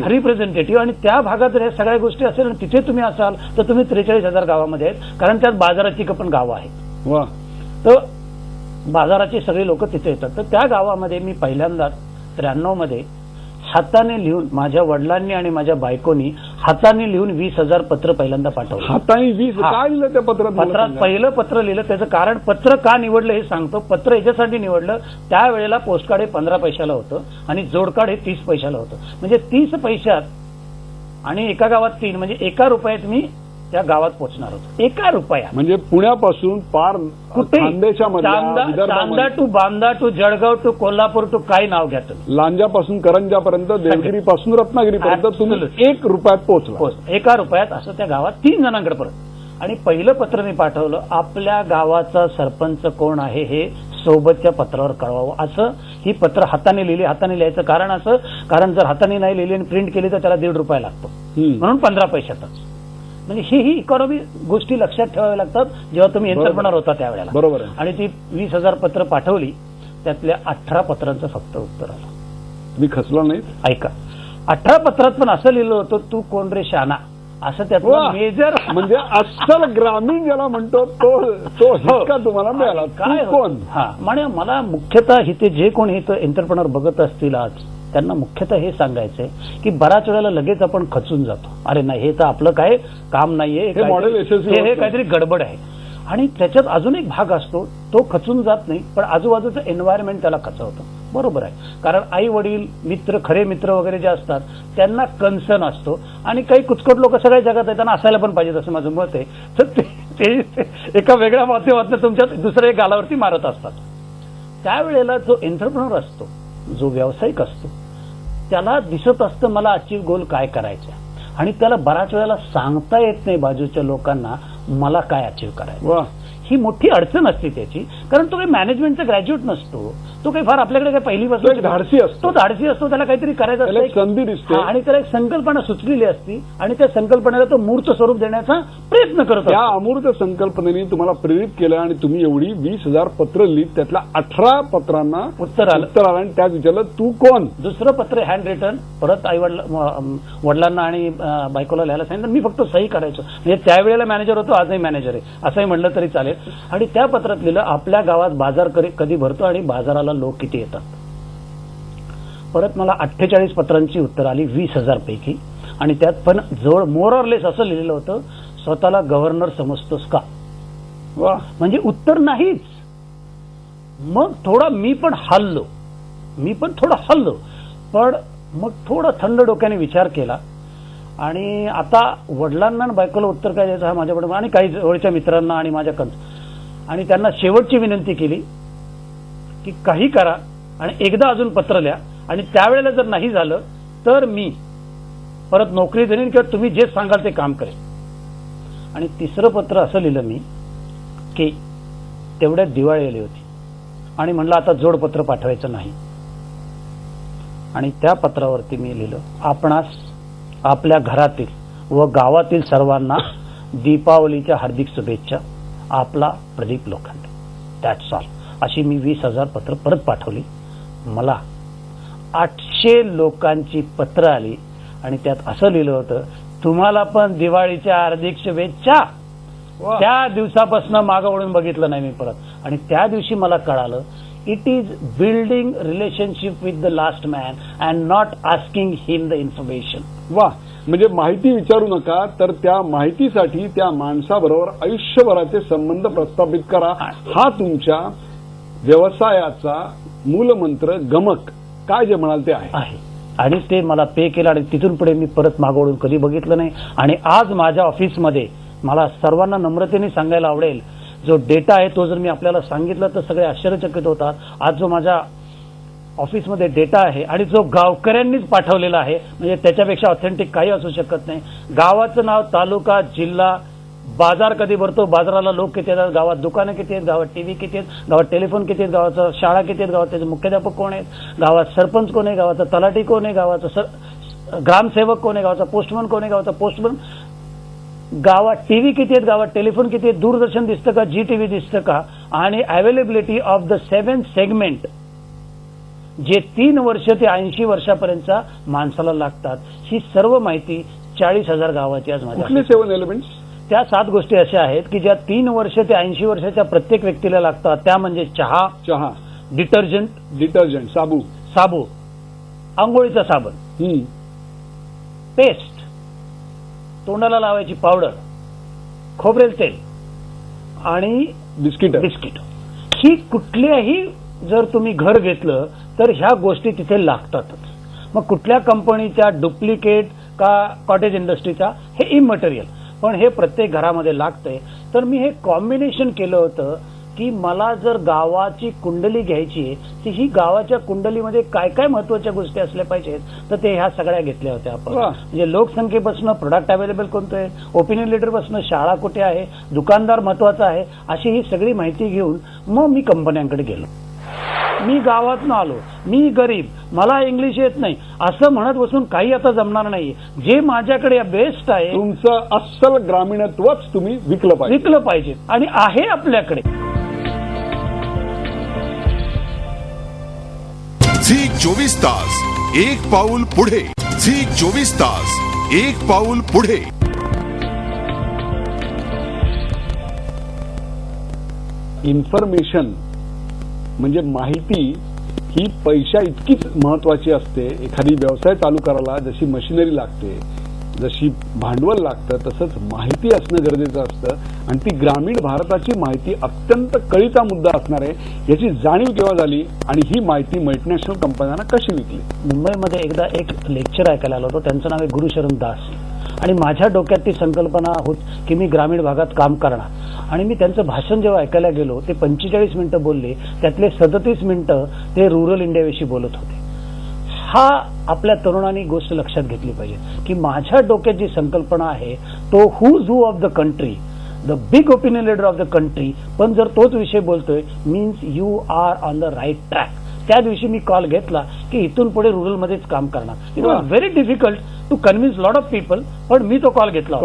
रिप्रेझेंटेटिव्ह. आणि त्या भागात जर ह्या सगळ्या गोष्टी असेल आणि तिथे तुम्ही असाल तर तुम्ही 43,000 गावामध्ये आहेत. कारण त्यात बाजाराची पण गावं आहेत. वा. तर बाजाराची सगळी लोक तिथे येतात. तर त्या गावामध्ये मी पहिल्यांदा 93 मध्ये हाताने लिहून माझ्या वडिलांनी आणि माझ्या बायकोनी हाताने लिहून 20,000 पत्र पहिल्यांदा पाठवलं. हाताने 20 काय लिहिलं त्या पत्रात पहिलं पत्र लिहिलं. त्याचं कारण पत्र का निवडलं हे सांगतो. पत्र याच्यासाठी निवडलं त्यावेळेला पोस्टकार्ड हे 15 पैशाला होतं आणि जोडकार्ड हे 30 पैशाला होतं. म्हणजे 30 पैशात आणि एका गावात 3 म्हणजे 1 रुपयात मी त्या गावात पोहोचणार होतो. 1 रुपयात. म्हणजे पुण्यापासून पार कुठे खानदेशच्या Chanda to Banda to Jalgaon to Kolhapur to काही नाव घ्या तुम्ही, लांजापासून करंजापर्यंत, देवगिरीपासून रत्नागिरीपर्यंत तुम्ही 1 रुपयात पोहोचला. 1 रुपयात असं त्या गावात 3 जणांकडे परत. आणि पहिलं पत्र मी पाठवलं, आपल्या गावाचा सरपंच कोण आहे हे सोबतच्या पत्रावर कळवावं. असं ही पत्र हाताने लिहिली. हाताने लिहायचं कारण असं, कारण जर हाताने नाही लिहिली आणि प्रिंट केली तर त्याला ₹1.5 लागतो, म्हणून 15 पैशातच. म्हणजे ही इकॉनॉमी गोष्टी लक्षात ठेवाव्या लागतात जेव्हा तुम्ही एंटरप्रेन्योर होता त्यावेळेला. बरोबर. आणि ती 20,000 पत्र पाठवली, त्यातल्या 18 पत्रांचं फक्त उत्तर आलं. तुम्ही खचला नाही? ऐका, 18 पत्रात पण असं लिहिलं होतं, तू कोण रे शाना, असं त्यातलं मेजर. म्हणजे अस्सल ग्रामीण ज्याला म्हणतो तो हिसका तुम्हाला मिळाला. काय कोण? म्हणजे मला मुख्यतः इथे जे कोणी इथं एंटरप्रेन्योर बघत असतील आज, त्यांना मुख्यतः हे सांगायचंय की बऱ्याच वेळेला लगेच आपण खचून जातो. अरे नाही, हे तर आपलं काय काम नाहीये, हे काहीतरी गडबड आहे. आणि त्याच्यात अजून एक भाग असतो, तो खचून जात नाही, पण आजूबाजूचं एन्व्हायरमेंट त्याला खचवतं. बरोबर आहे, कारण आई वडील, मित्र, खरे मित्र वगैरे जे असतात त्यांना कन्सर्न असतो. आणि काही कुचकट लोक सगळ्या जगात आहेत, त्यांना असायला पण पाहिजे असं माझं मत आहे. तर ते एका वेगळ्या माध्यमातून तुमच्या दुसऱ्या एक गालावरती मारत असतात. त्यावेळेला जो एंटरप्रेन्योर असतो, जो व्यावसायिक असतो, त्याला दिसत असतं मला अचीव गोल काय करायचं, आणि त्याला बऱ्याच वेळेला सांगता येत नाही बाजूच्या लोकांना मला काय अचीव करायचं. ही मोठी अडचण असते त्याची, कारण तो काही मॅनेजमेंटचा ग्रॅज्युएट नसतो, तो काही फार आपल्याकडे काही पहिलीपासून धाडसी असतो, त्याला काहीतरी करायचं असतं, संधी दिसते, आणि त्याला एक संकल्पना सुचलेली असती, आणि त्या संकल्पनेला तो मूर्त स्वरूप देण्याचा प्रयत्न करतो. त्या अमूर्त संकल्पनेने तुम्हाला प्रेरित केलं आणि तुम्ही एवढी 20,000 पत्र लिहित, त्यातल्या 18 पत्रांना उत्तर आलं आणि त्यात विचारलं तू कोण. दुसरं पत्र हँड रिटन परत आई वडिलांना आणि बायकोला लिहायला सांगितलं. मी फक्त सही करायचो, म्हणजे त्यावेळेला मॅनेजर होतो, आजही मॅनेजर आहे असंही म्हणलं तरी चालेल. आणि त्या पत्रात लिहिलं आपल्या गावात बाजार कधी भरतो आणि बाजाराला लोक किती येतात. परत मला 48 पत्रांची उत्तर आली 20,000 पैकी, आणि त्यात पण जवळ मोर ऑर लेस असं लिहिलेलं होतं, स्वतःला गव्हर्नर समजतोस का. म्हणजे उत्तर नाहीच. मग थोडा मी पण हललो, पण मग थोडा थंड डोक्याने विचार केला. आणि आता वडिलांना आणि बायकोला उत्तर काय द्यायचं हा माझ्याकडे, आणि काही जवळच्या मित्रांना आणि माझ्या आणि त्यांना शेवटची विनंती केली की काही करा आणि एकदा अजून पत्र लिहा, आणि त्यावेळेला जर नाही झालं तर मी परत नोकरी देईन किंवा तुम्ही जे सांगाल ते काम करेन. आणि तिसरं पत्र असं लिहिलं मी की तेवढ्यात दिवाळी आली होती आणि म्हणलं आता जोडपत्र पाठवायचं नाही. आणि त्या पत्रावरती मी लिहिलं, आपणास आपल्या घरातील व गावातील सर्वांना दीपावलीच्या हार्दिक शुभेच्छा, आपला प्रदीप लोखंडे. That's all. अशी मी 20,000 पत्र परत पाठवली. मला 800 लोकांची पत्र आली आणि त्यात असं लिहिलं होतं, तुम्हाला पण दिवाळीच्या हार्दिक शुभेच्छा. त्या दिवसापासून मागं वळून बघितलं नाही मी परत. आणि त्या दिवशी मला कळालं, it is building relationship with the last man and not asking him the information. वा, म्हणजे माहिती विचारू नका, तर त्या माहितीसाठी त्या माणसाबरोबर आयुष्यभराचे संबंध प्रस्थापित करा. हा तुमच्या व्यवसायाचा मूलमंत्र, गमक, काय जे म्हणाल ते आहे. आणि ते मला पे केलं आणि तिथून पुढे मी परत मागवडून कधी बघितलं नाही. आणि आज माझ्या ऑफिसमध्ये मला सर्वांना नम्रतेने सांगायला आवडेल, जो डेटा आहे तो जर मी आपल्याला सांगितलं तर सगळे आश्चर्यचकित होतात. आज जो माझ्या ऑफिसमध्ये डेटा आहे आणि जो गावकऱ्यांनीच पाठवलेला आहे, म्हणजे त्याच्यापेक्षा ऑथेंटिक काही असू शकत नाही. गावाचं नाव, तालुका, जिल्हा, बाजार कधी भरतो, बाजाराला लोक किती आहेत, गावात दुकानं किती आहेत, गावात टीव्ही किती आहेत, गावात टेलिफोन किती आहेत, गावाचा शाळा किती आहेत, गावात त्याचे मुख्याध्यापक कोण आहेत, गावात सरपंच कोण आहे, गावाचा तलाठी कोण आहे, गावाचा ग्रामसेवक कोण आहे, गावाचा पोस्टमन कोण आहे, गावाचा पोस्टमन, गावात टीव्ही किती आहेत, गावात टेलिफोन किती आहेत, दूरदर्शन दिसतं का, जी टीव्ही दिसतं का, आणि अवेलेबिलिटी ऑफ द 7 सेगमेंट जे 3 वर्ष ते 80 वर्षापर्यंतच्या माणसाला लागतात. ही सर्व माहिती 40,000 गावाची आज माझ्या. कुठले 7 एलिमेंट्स? त्या 7 गोष्टी अशा आहेत की ज्या 3 वर्ष ते 80 वर्षाच्या प्रत्येक व्यक्तीला लागतात. त्या म्हणजे चहा, डिटर्जंट, साबू, आंघोळीचा साबण, पेस्ट, तोंडाला लावायची पावडर, खोबरेल तेल आणि बिस्किट. ही कुठल्याही जर तुम्ही घर घेतलं तर ह्या गोष्टी तिथे लागतातच. मग कुठल्या कंपनीच्या डुप्लिकेट का कॉटेज इंडस्ट्रीचा हे इमटेरियल, पण हे प्रत्येक घरामध्ये लागतंय. तर मी हे कॉम्बिनेशन केलं होतं की मला जर गावाची कुंडली घ्यायची आहे तर ही गावाच्या कुंडलीमध्ये काय काय महत्वाच्या गोष्टी असल्या पाहिजेत, तर ते ह्या सगळ्या घेतल्या होत्या आपण. म्हणजे लोकसंख्येपासून प्रोडक्ट अवेलेबल कोणतं आहे, ओपिनियन लीडरपासून शाळा कुठे आहे, दुकानदार महत्वाचा आहे, अशी ही सगळी माहिती घेऊन मग मी कंपन्यांकडे गेलो. मी गावातून आलो, मी गरीब, मला इंग्लिश येत नाही असं म्हणत बसून काही आता जमणार नाही. जे माझ्याकडे बेस्ट आहे, तुमचं अस्सल ग्रामीणत्वच तुम्ही विकलं पाहिजे आणि आहे आपल्याकडे. झी 24 तास एक पाऊल पुढे. झी 24 तास एक पाऊल पुढे. इन्फॉर्मेशन म्हणजे माहिती ही पैशा इतकीच महत्वाची असते. एखादी व्यवसाय चालू करायला जशी मशिनरी लागते, जशी भांडवल लागतं, तसंच माहिती असणं गरजेचं असतं. आणि ती ग्रामीण भारताची माहिती अत्यंत कळीचा मुद्दा असणार आहे. याची जाणीव केव्हा झाली आणि ही माहिती मल्टीनॅशनल कंपन्यांना कशी विकली? मुंबईमध्ये एकदा एक लेक्चर ऐकायला आलो होतो, त्यांचं नाव आहे गुरुशरण दास. आणि माझ्या डोक्यात ती संकल्पना होत की मी ग्रामीण भागात काम करणार. आणि मी त्यांचं भाषण जेव्हा ऐकायला गेलो, ते 45 मिनिटं बोलले, त्यातले 37 मिनिटं ते रुरल इंडियाविषयी बोलत होते. हा आपल्या तरुणांनी गोष्ट लक्षात घेतली पाहिजे की माझ्या डोक्यात जी संकल्पना आहे तो who's who of the country, the big opinion leader of the country, पण जर तोच विषय बोलतोय means you are on the right track. त्या दिवशी मी कॉल घेतला की इथून पुढे रुरलमध्येच काम करणार. It was very difficult to convince lot of people, पण मी तो कॉल घेतला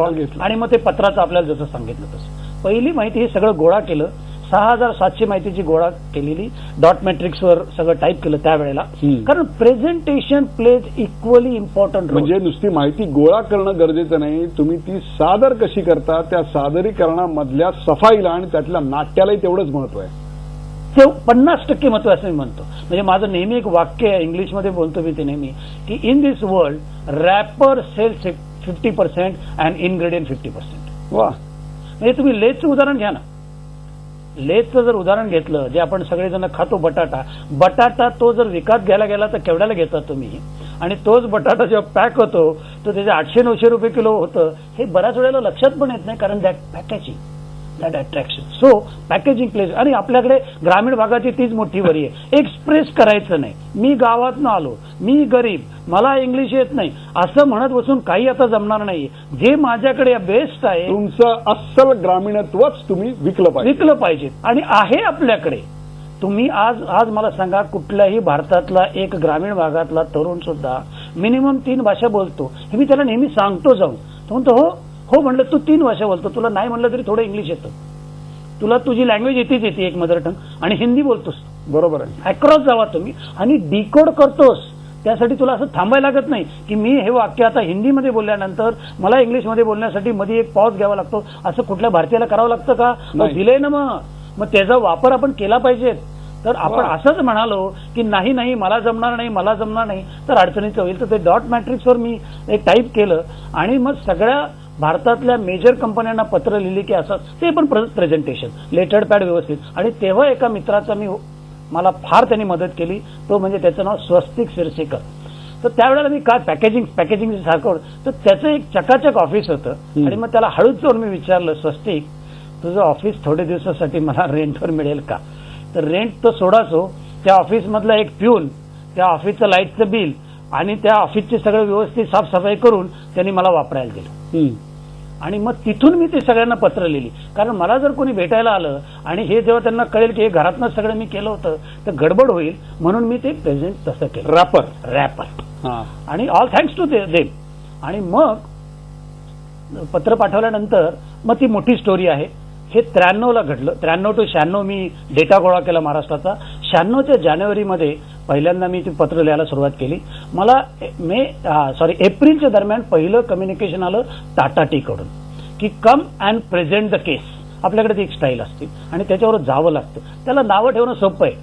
आणि मग ते पत्राचं आपल्याला जसं सांगितलं तसं पहिली माहिती हे सगळं गोळा केलं. 6700 माहितीची गोळा केलेली, डॉट मॅट्रिक्सवर सगळं टाईप केलं त्यावेळेला. कारण प्रेझेंटेशन प्लेज इक्वली इम्पॉर्टंट. म्हणजे नुसती माहिती गोळा करणं गरजेचं नाही, तुम्ही ती सादर कशी करता, त्या सादरीकरणामधल्या सफाईला आणि त्यातल्या नाट्यालाही तेवढंच महत्व आहे. ते 50% महत्व असं मी म्हणतो. म्हणजे माझं नेहमी एक वाक्य आहे, इंग्लिशमध्ये बोलतो मी ते नेहमी, की in this world wrapper sells 50% and ingredient 50%. वा. म्हणजे तुम्ही लेसचं उदाहरण घ्या ना. लेसचं जर उदाहरण घेतलं, जे आपण सगळेजण खातो, बटाटा तो जर विकत घ्यायला गेला तर केवढ्याला घेता तुम्ही? आणि तोच बटाटा जेव्हा पॅक होतो तो त्याचे 800-900 रुपये किलो होतं. हे बऱ्याच वेळेला लक्षात पण येत नाही, कारण that packaging, that attraction. So packaging place. आणि आपल्याकडे ग्रामीण भागाची तीच मोठी वरी आहे, एक्सप्रेस करायचं नाही. मी गावातून आलो, मी गरीब, मला इंग्लिश येत नाही असं म्हणत बसून काही आता जमणार नाही. जे माझ्याकडे बेस्ट आहे, तुमचं अस्सल ग्रामीणत्वच तुम्ही विकलं पाहिजे आणि आहे आपल्याकडे. तुम्ही आज मला सांगा, कुठल्याही भारतातला एक ग्रामीण भागातला तरुण सुद्धा मिनिमम 3 भाषा बोलतो. हे मी त्याला नेहमी सांगतो जाऊन. तो म्हणतो हो म्हणलं, तू 3 भाषा बोलतो, तुला नाही म्हणलं तरी थोडं इंग्लिश येतं, तुला तुझी लँग्वेज येते एक मदर टंग, आणि हिंदी बोलतोस. बरोबर आहे. अक्रॉस जावा तुम्ही आणि डिकोड करतोस. त्यासाठी तुला असं थांबायला लागत नाही की मी हे वाक्य आता हिंदीमध्ये बोलल्यानंतर मला इंग्लिशमध्ये बोलण्यासाठी मध्ये एक पॉज घ्यावा लागतो. असं कुठल्या भारतीयाला करावं लागतं का? दिलंय ना. मग त्याचा वापर आपण केला पाहिजे. तर आपण असंच म्हणालो की नाही मला जमणार नाही तर अडचणीचं होईल. तर ते डॉट मॅट्रिक्सवर मी एक टाईप केलं आणि मग सगळ्या भारतातल्या मेजर कंपन्यांना पत्र लिहिली की असं, ते पण प्रेझेंटेशन, लेटर पॅड व्यवस्थित. आणि तेव्हा एका मित्राचा मला फार त्यांनी मदत केली, तो म्हणजे त्याचं नाव स्वस्तिक सिरसेकर. तर त्यावेळेला मी काय पॅकेजिंग सारखं, तर त्याचं एक चकाचक ऑफिस होतं. आणि मग त्याला हळूच जाऊन मी विचारलं, स्वस्तिक तुझं ऑफिस थोडे दिवसासाठी मला रेंटवर मिळेल का? तर रेंट तो सोडाचो, त्या ऑफिसमधला एक प्यून, त्या ऑफिसचं लाईटचं बिल आणि त्या ऑफिसची सगळं व्यवस्थित साफसफाई करून त्यांनी मला वापरायला दिलं. आणि मग तिथून मी ते सगळ्यांना पत्र लिहिली. कारण मला जर कोणी भेटायला आलं आणि हे जेव्हा त्यांना कळेल की हे घरातनं सगळं मी केलं होतं तर गडबड होईल, म्हणून मी ते प्रेझेंट तसं केलं, रॅपर. आणि ऑल थँक्स टू देम. आणि मग पत्र पाठवल्यानंतर मग ती मोठी स्टोरी आहे. हे 93ला घडलं. 93 to 96 मी डेटा गोळा केला महाराष्ट्राचा. 96च्या जानेवारीमध्ये पहिल्यांदा मी ती पत्र लिहायला सुरुवात केली. मला एप्रिलच्या दरम्यान पहिलं कम्युनिकेशन आलं टाटा टी कडून की कम अँड प्रेझेंट द केस. आपल्याकडे ती एक स्टाईल असते आणि त्याच्यावर जावं लागतं. त्याला नावं ठेवणं सोपं आहे,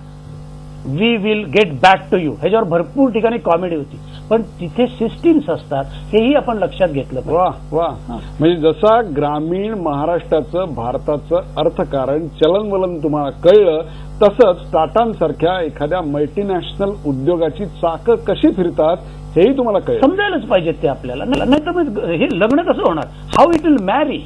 we will get back to you. ह्याच्यावर भरपूर ठिकाणी कॉमेडी होती, पण तिथे सिस्टीम्स असतात, हेही आपण लक्षात घेतलं. वा. म्हणजे जसा ग्रामीण महाराष्ट्राचं भारताचं अर्थकारण चलनवलन तुम्हाला कळलं, तसंच टाटांसारख्या एखाद्या मल्टीनॅशनल उद्योगाची चाकं कशी फिरतात हेही तुम्हाला कळेल. समजायलाच पाहिजेत ते आपल्याला. नाही तर मग हे लग्न कसं होणार? हाऊ इट विल मॅरी.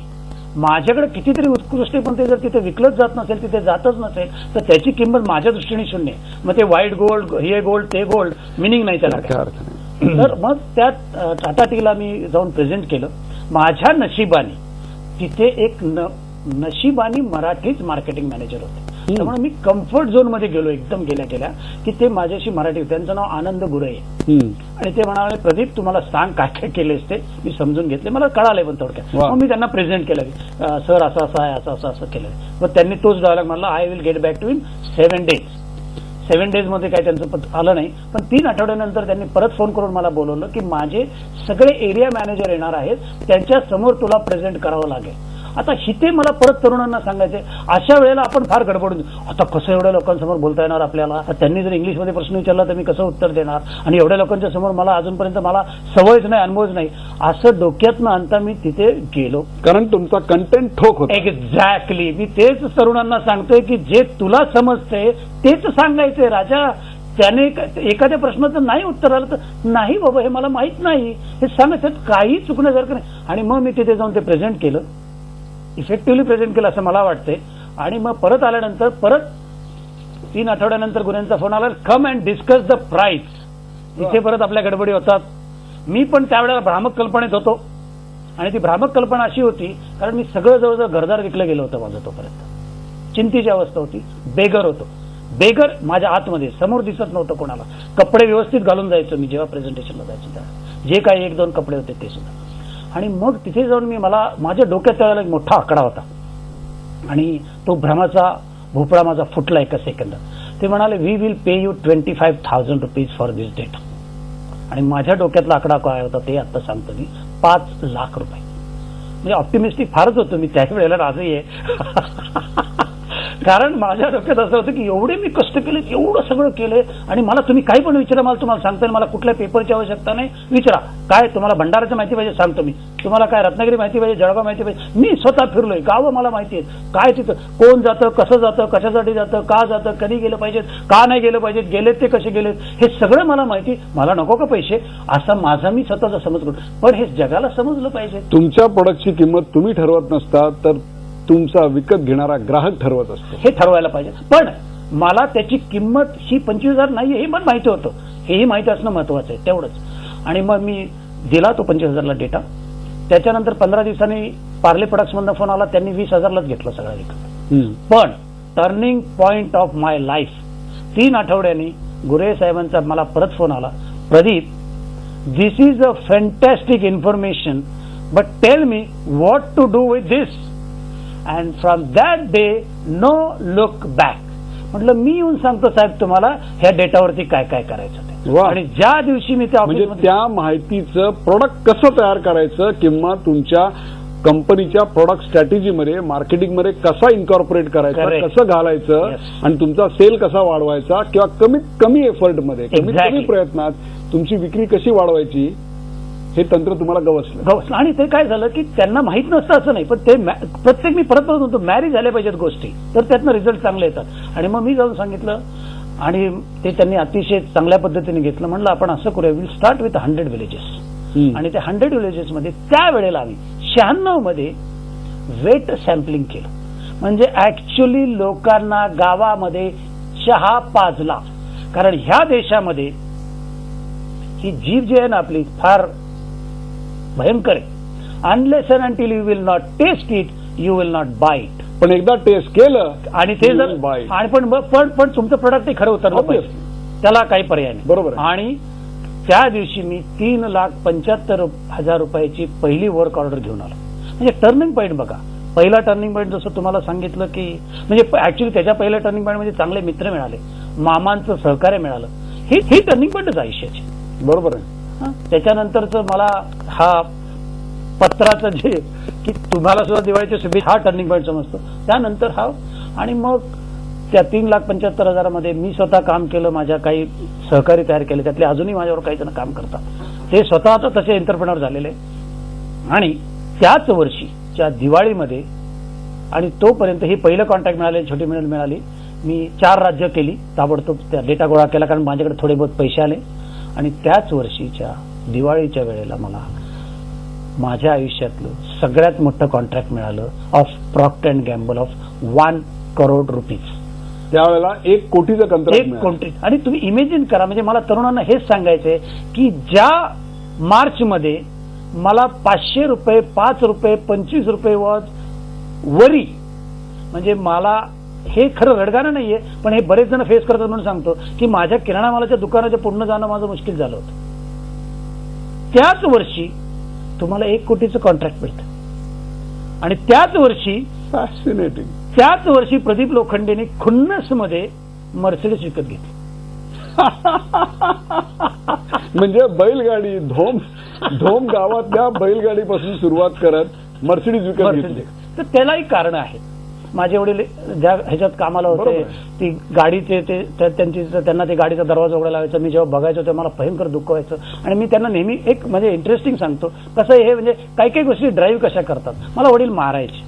माझ्याकडे कितीतरी उत्कृष्ट आहे, पण ते जर तिथे विकलंच जात नसेल, तिथे जातच नसेल, तर त्याची किंमत माझ्या दृष्टीने शून्य आहे. मग ते व्हाईट गोल्ड, हे गोल्ड, ते गोल्ड, मिनिंग नाही त्याला काय. काय अर्थ नाही. तर मग त्यात टाटा टीला मी जाऊन प्रेझेंट केलं. माझ्या नशिबाने तिथे एक नशिबाने मराठीच मार्केटिंग मॅनेजर होते. त्यामुळे मी कम्फर्ट झोन मध्ये गेलो एकदम गेल्या की ते माझ्याशी मराठी. त्यांचं नाव आनंद गुरे आहे. आणि ते म्हणाले, प्रदीप तुम्हाला सांग काय काय केलेस ते. मी समजून घेतले, मला कळालंय पण थोडक्यात. मग मी त्यांना प्रेझेंट केलं, सर असं असं आहे, असं असं केलं. मग त्यांनी तोच डायलॉग म्हणला, I will get back to in 7 days. 7 days मध्ये काही त्यांचं आलं नाही, पण 3 आठवड्यानंतर त्यांनी परत फोन करून मला बोलवलं की माझे सगळे एरिया मॅनेजर येणार आहेत, त्यांच्या समोर तुला प्रेझेंट करावं लागेल. आता हिते मला परत तरुणांना सांगायचे, अशा वेळेला आपण फार गडबडून, आता कसं एवढ्या लोकांसमोर बोलता येणार आपल्याला. त्यांनी जर इंग्लिशमध्ये प्रश्न विचारला तर मी कसं उत्तर देणार, आणि एवढ्या लोकांच्या समोर मला अजूनपर्यंत मला सवयच नाही, अनुभवच नाही. असं डोक्यातनं आणता मी तिथे गेलो, कारण तुमचा कंटेंट ठोक होता. एक्झॅक्टली. मी तेच तरुणांना सांगतोय की जे तुला समजते तेच सांगायचंय राजा. त्याने एखाद्या प्रश्नाचं नाही उत्तर आलं तर नाही बाबा हे मला माहित नाही हे सांगायचं, काही चुकण्यासारखं नाही. आणि मग मी तिथे जाऊन ते प्रेझेंट केलं, इफेक्टिव्हली प्रेझेंट केलं असं मला वाटतंय. आणि मग परत आल्यानंतर परत 3 आठवड्यानंतर गुन्ह्यांचा फोन आला, come and discuss the price. तिथे परत आपल्या गडबडी होतात. मी पण त्यावेळेला भ्रामक कल्पनेत होतो, आणि ती भ्रामक कल्पना अशी होती कारण मी सगळं जवळजवळ घरदार विकलं गेलं होतं माझं तोपर्यंत. चिंतेची अवस्था होती, बेगर होतो. बेगर माझ्या आतमध्ये समोर दिसत नव्हतं कोणाला. कपडे व्यवस्थित घालून जायचो मी जेव्हा प्रेझेंटेशनला जायचो तेव्हा, जे काही 1-2 कपडे होते ते सुद्धा. आणि मग तिथे जाऊन मला माझ्या डोक्यात त्यावेळेला एक मोठा आकडा होता, आणि तो भ्रमाचा भोपळा माझा फुटला एका सेकंदात. ते म्हणाले, we will pay you 25,000 rupees for this data. आणि माझ्या डोक्यातला आकडा काय होता ते आता सांगतो मी, 5 लाख रुपये. म्हणजे ऑप्टिमिस्टिक फारच होतो मी त्यावेळेला, राजही आहे. कारण माझ्या डोक्यात असं होतं की एवढे मी कष्ट केले, एवढं सगळं केलंय, आणि मला तुम्ही काही पण विचारा, मला तुम्हाला सांगता, मला कुठल्या पेपरची आवश्यकता नाही, विचारा. काय तुम्हाला भंडाराचं माहिती पाहिजे सांगतो मी, तुम्हाला काय रत्नागिरी माहिती पाहिजे, जळगाव माहिती पाहिजे, मी स्वतः फिरलोय, गावं मला माहिती आहेत, काय तिथं कोण जातं, कसं जातं, कशासाठी जातं, का जातं, कधी गेलं पाहिजेत, का नाही गेलं पाहिजेत, गेलेत ते कसे गेलेत, हे सगळं मला माहिती. मला नको का पैसे, असा माझा मी स्वतःचा समज करतो, पण हे जगाला समजलं पाहिजे. तुमच्या प्रोडक्टची किंमत तुम्ही ठरवत नसता, तर तुमचा विकत घेणारा ग्राहक ठरवत असतो. हे ठरवायला पाहिजे. पण मला त्याची किंमत ही 25,000 नाहीये हे पण माहिती होतं, हेही माहिती असणं महत्वाचं आहे तेवढंच. आणि मग मी दिला तो 25,000ला डेटा. त्याच्यानंतर 15 दिवसांनी पार्ले प्रोडक्ट्स मधून फोन आला, त्यांनी 20,000लाच घेतलं सगळं विकत. पण turning point of my life, 3 आठवड्यांनी गुरे साहेबांचा मला परत फोन आला, Pradeep this is a fantastic information, but tell me what to do with this. And from that day no look back. म्हटलं मी येऊन सांगतो साहेब तुम्हाला ह्या डेटावरती काय काय करायचं ते. आणि ज्या दिवशी मी त्या म्हणजे त्या माहितीचं प्रोडक्ट कसं तयार करायचं किंवा तुमच्या कंपनीच्या प्रोडक्ट स्ट्रॅटेजीमध्ये मार्केटिंगमध्ये कसा इन्कॉर्पोरेट करायचा, कसं घालायचं, आणि तुमचा सेल कसा वाढवायचा, किंवा कमीत कमी एफर्टमध्ये कमीत कमी प्रयत्नात तुमची विक्री कशी वाढवायची, हे तंत्र तुम्हाला गवसलं. आणि ते काय झालं की त्यांना माहित नसतं असं नाही, पण ते प्रत्येक मी परत म्हणतो मॅरी झाल्या पाहिजेत गोष्टी, तर त्यातनं रिझल्ट चांगले येतात. आणि मग मी जाऊन सांगितलं, आणि ते त्यांनी अतिशय चांगल्या पद्धतीने घेतलं. म्हणलं आपण असं करूया, विल स्टार्ट विथ 100 विलेजेस. आणि त्या 100 विलेजेसमध्ये त्यावेळेला आम्ही 96 मध्ये वेट सॅम्पलिंग केलं. म्हणजे ऍक्च्युअली लोकांना गावामध्ये चहा पाजला. कारण ह्या देशामध्ये ही जीभ जी आहे ना आपली फार भयंकर आहे. Unless and until you will not taste it you will not bite. पण एकदा टेस्ट केलं आणि ते जर आणि पण तुमचं प्रोडक्ट खरं उतरलं पाहिजे, त्याला काही पर्याय नाही. बरोबर. आणि त्या दिवशी मी 3,75,000 रुपयाची पहिली वर्क ऑर्डर घेऊन आलो. म्हणजे टर्निंग पॉईंट बघा. पहिला टर्निंग पॉईंट जसं तुम्हाला सांगितलं की म्हणजे ऍक्च्युअली त्याच्या पहिल्या टर्निंग पॉईंट म्हणजे चांगले मित्र मिळाले, मामांचं सहकार्य मिळालं. ही टर्निंग पॉईंटच आयुष्याची. बरोबर आहे. त्याच्यानंतरच मला हा पत्राचं जे की तुम्हाला सुद्धा दिवाळीच्या शुभेच्छा, हा टर्निंग पॉईंट समजतो. त्यानंतर हा, आणि मग त्या 3,75,000 मी स्वतः काम केलं. माझ्या काही सहकारी तयार केले, त्यातले अजूनही माझ्यावर काही जण काम करतात. ते स्वतः आता तसे एंटरप्रेनर झालेले. आणि त्याच वर्षीच्या दिवाळीमध्ये, आणि तोपर्यंत हे पहिलं कॉन्ट्रॅक्ट मिळाले, छोटी मिळाली. मी 4 राज्य केली ताबडतोब, त्या डेटा गोळा केला, कारण माझ्याकडे थोडे बहुत पैसे आले. आणि त्याच वर्षीच्या दिवाळीच्या वेळेला मला माझ्या आयुष्यातलं सगळ्यात मोठं कॉन्ट्रॅक्ट मिळालं of Procter and Gamble of 1 crore rupees. त्यावेळेला 1 कोटीचं कंत्राट 1 कोटी. आणि तुम्ही इमेजिन करा, म्हणजे मला तरुणांना हेच सांगायचंय की ज्या मार्चमध्ये मला 500 रुपये, 5 रुपये, 25 रुपये वरी, म्हणजे मला हे खरं रडगाणं नाहीये, पण हे बरेच जण फेस करतात म्हणून सांगतो की माझ्या किराणा मालाच्या दुकानाच्या पूर्ण जाणं माझं मुश्किल झालं होतं. त्याच वर्षी तुम्हाला 1 कोटीचं कॉन्ट्रॅक्ट मिळतं आणि त्याच वर्षी फॅसिनेटिंग. त्याच वर्षी प्रदीप लोखंडेने खुन्नसमध्ये मर्सिडीज विकत घेतली. म्हणजे बैलगाडी धोम गावातल्या बैलगाडीपासून सुरुवात करत मर्सिडीज विकत घेतली. तर त्यालाही कारण आहे. माझे वडील ज्या ह्याच्यात कामाला होते, बरोबर. ती गाडीचे त्यांना ते गाडीचा दरवाजा उघडा लावायचा. मी जेव्हा बघायचो तेव्हा मला भयंकर दुःख व्हायचं. आणि मी त्यांना नेहमी एक म्हणजे इंटरेस्टिंग सांगतो कसं हे, म्हणजे काही काही गोष्टी ड्राईव्ह कशा करतात. मला वडील मारायचे,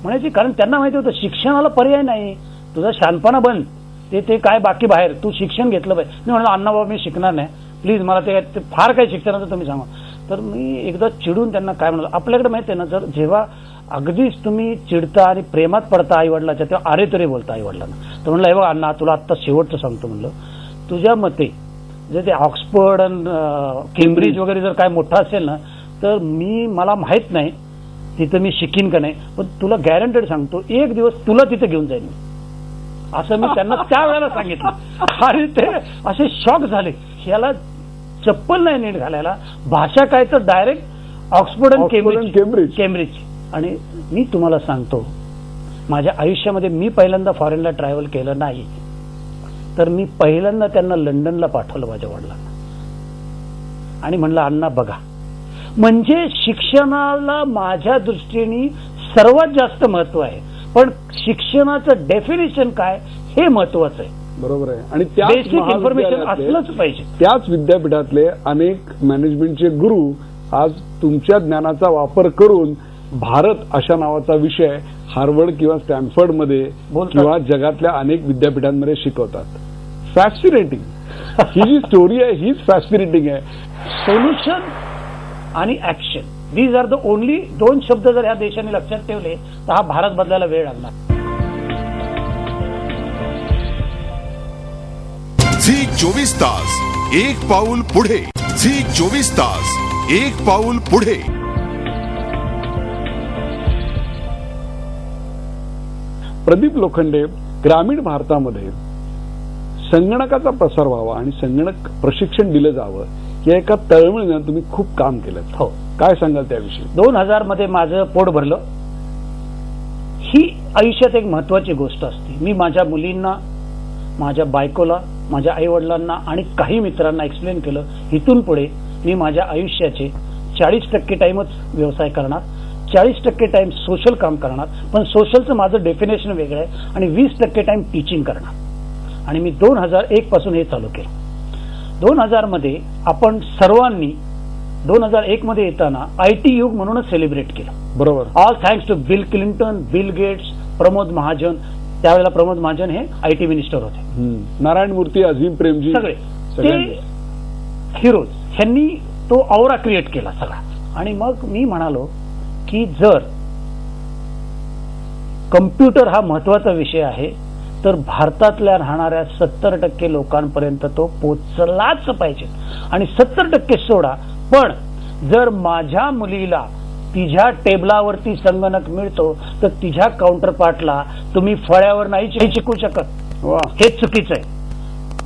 म्हणायचे, कारण त्यांना माहिती होतं शिक्षणाला पर्याय नाही, तुझा शहाणपणा बंद, ते काय बाकी बाहेर, तू शिक्षण घेतलं पाहिजे. मी म्हणलं अण्णा बाबा मी शिकणार नाही, प्लीज मला ते फार काही शिक्षणाचं तुम्ही सांगा. तर मी एकदा चिडून त्यांना काय म्हणालो, आपल्याकडे माहिती आहे ना, जर जेव्हा अगदीच तुम्ही चिडता आणि प्रेमात पडता आईवडिलाच्या तेव्हा अरे तरी बोलता आईवडिलांना. तर म्हणलं हे बघा अण्णा, तुला आत्ता शेवटचं सांगतो, म्हणलं तुझ्या मते जर ते ऑक्सफर्ड आणि केम्ब्रिज वगैरे जर काय मोठं असेल ना, तर मला माहित नाही तिथं मी शिकीन का नाही, पण तुला गॅरंटेड सांगतो एक दिवस तुला तिथे घेऊन जाईन असं मी त्यांना त्यावेळेला सांगितलं. आणि ते असे शॉक झाले, याला चप्पल नाही नीट घालायला, भाषा काय तर डायरेक्ट ऑक्सफर्ड आणि केम्ब्रिज. आणि मी तुम्हाला सांगतो माझ्या आयुष्यामध्ये मी पहिल्यांदा फॉरेनला ट्रॅव्हल केलं नाही, तर मी पहिल्यांदा त्यांना लंडनला पाठवलं माझ्या वडिलांना आणि म्हणलं अण्णा बघा, म्हणजे शिक्षणाला माझ्या दृष्टीने सर्वात जास्त महत्व आहे, पण शिक्षणाचं डेफिनेशन काय हे महत्वाचं आहे. बरोबर आहे. आणि बेसिक इन्फॉर्मेशन असलंच पाहिजे. त्याच विद्यापीठातले अनेक मॅनेजमेंटचे गुरु आज तुमच्या ज्ञानाचा वापर करून भारत अशा नावाचा विषय हार्वर्ड किंवा स्टॅनफर्ड मध्ये किंवा जगातल्या अनेक विद्यापीठांमध्ये शिकवतात. फॅसिनेटिंग. ही जी स्टोरी आहे हीच फॅसिनेटिंग आहे. सोल्युशन आणि action, these are the only 2 शब्द जर या देशाने लक्षात ठेवले तर हा भारत बदलायला वेळ लागणार. झी 24 तास एक पाऊल पुढे. झी 24 तास एक पाऊल पुढे. प्रदीप लोखंडे ग्रामीण भारतामध्ये संगणकाचा प्रसार व्हावा आणि संगणक प्रशिक्षण दिलं जावं या एका तळमळीनं तुम्ही खूप काम केलं. हो, काय सांगाल त्याविषयी? 2000 मध्ये माझं पोट भरलं. ही आयुष्यात एक महत्वाची गोष्ट असते. मी माझ्या मुलींना, माझ्या बायकोला, माझ्या आई वडिलांना आणि काही मित्रांना एक्सप्लेन केलं, इथून पुढे मी माझ्या आयुष्याचे 40% टाइमच व्यवसाय करणार, 40% टाइम सोशल काम करणार, पण सोशलचं माझं डेफिनेशन वेगळं आहे, आणि 20% टाइम टीचिंग करणार. आणि मी 2001 पासून हे चालू केलं. 2000 मध्ये आपण सर्वांनी 2001 मध्ये येताना आयटी युग म्हणूनच सेलिब्रेट केलं. बरोबर. All thanks to Bill Clinton, Bill Gates, Pramod Mahajan. त्यावेळेला प्रमोद महाजन हे आयटी मिनिस्टर होते. नारायण मूर्ती, अझीम प्रेमजी, सगळे ते हिरोज, ह्यांनी तो औरा क्रिएट केला सगळा. आणि मग मी म्हणालो की जर कम्प्युटर हा महत्वाचा विषय आहे तर भारतातल्या राहणाऱ्या 70% लोकांपर्यंत तो पोचलाच पाहिजे. आणि 70% सोडा, पण जर माझ्या मुलीला तिच्या टेबलावरती संगणक मिळतो तर तिच्या काउंटर पार्टला तुम्ही फळ्यावर नाही शिकू शकत. हे चुकीचं आहे.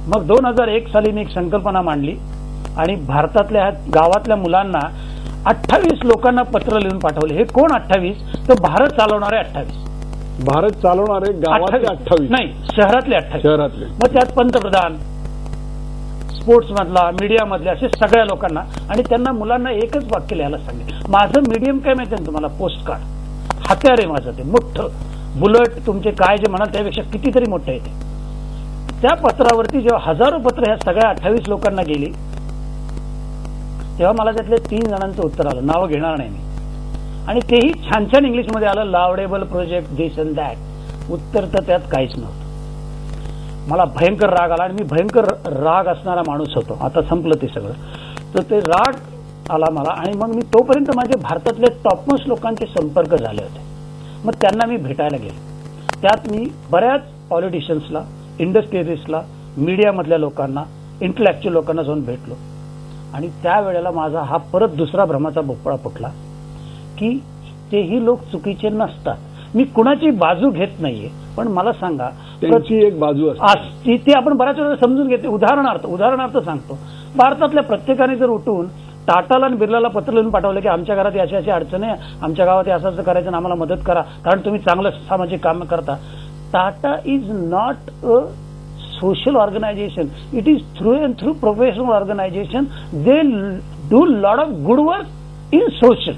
मग 2001 साली मी एक संकल्पना मांडली आणि भारतातल्या गावातल्या मुलांना 28 लोकांना पत्र लिहून पाठवले. हे कोण 28? तर भारत चालवणारे 28. भारत चालवणारे गावातले 28 नाही, शहरातले 28. शहरातले. मग त्यात पंतप्रधान, स्पोर्ट्स मधला, मीडिया मधल्या, असे सगळ्या लोकांना. आणि त्यांना मुलांना एकच वाक्य लिहायला सांगितलं. माझं मीडियम काय माहिती ना तुम्हाला? Post card. हत्यार आहे माझं, ते मोठं बुलेट, तुमचे काय जे म्हणाल त्यापेक्षा कितीतरी मोठं आहे ते. त्या पत्रावरती जेव्हा हजारो पत्र ह्या सगळ्या 28 लोकांना गेली तेव्हा मला त्यातल्या 3 जणांचं उत्तर आलं. नावं घेणार नाही मी, आणि तेही छान छान इंग्लिशमध्ये आलं, लावडेबल प्रोजेक्ट दिस अँड दॅट. उत्तर तर त्यात काहीच नव्हतं. मला भयंकर राग आला आणि मी भयंकर राग असणारा माणूस होतो. आता संपलं ते सगळं. तर ते राग आला मला आणि मग मी तोपर्यंत माझे भारतातले टॉपमोस्ट लोकांचे संपर्क झाले होते. मग त्यांना मी भेटायला गेलो. त्यात मी बऱ्याच पॉलिटिशियन्सला, इंडस्ट्रियलिस्टला, मीडियामधल्या लोकांना, इंटलेक्च्युअल लोकांना जाऊन भेटलो. आणि त्यावेळेला माझा हा परत दुसरा भ्रमाचा भोपळा फुटला की तेही लोक चुकीचे नसतात. मी कुणाची बाजू घेत नाहीये, पण मला सांगा त्यांची एक बाजू असते ते आपण बऱ्याच वेळेला समजून घेते. उदाहरणार्थ सांगतो. भारतातल्या प्रत्येकाने जर उठून टाटाला आणि बिर्लाला पत्र लिहून पाठवलं की आमच्या घरात अशी अशी अडचण आहे, आमच्या गावात असं असं करायचं आणि आम्हाला मदत करा कारण तुम्ही चांगलं सामाजिक काम करता. Tata is not a social organization. It is through and through professional organization. They do lot of good work in social.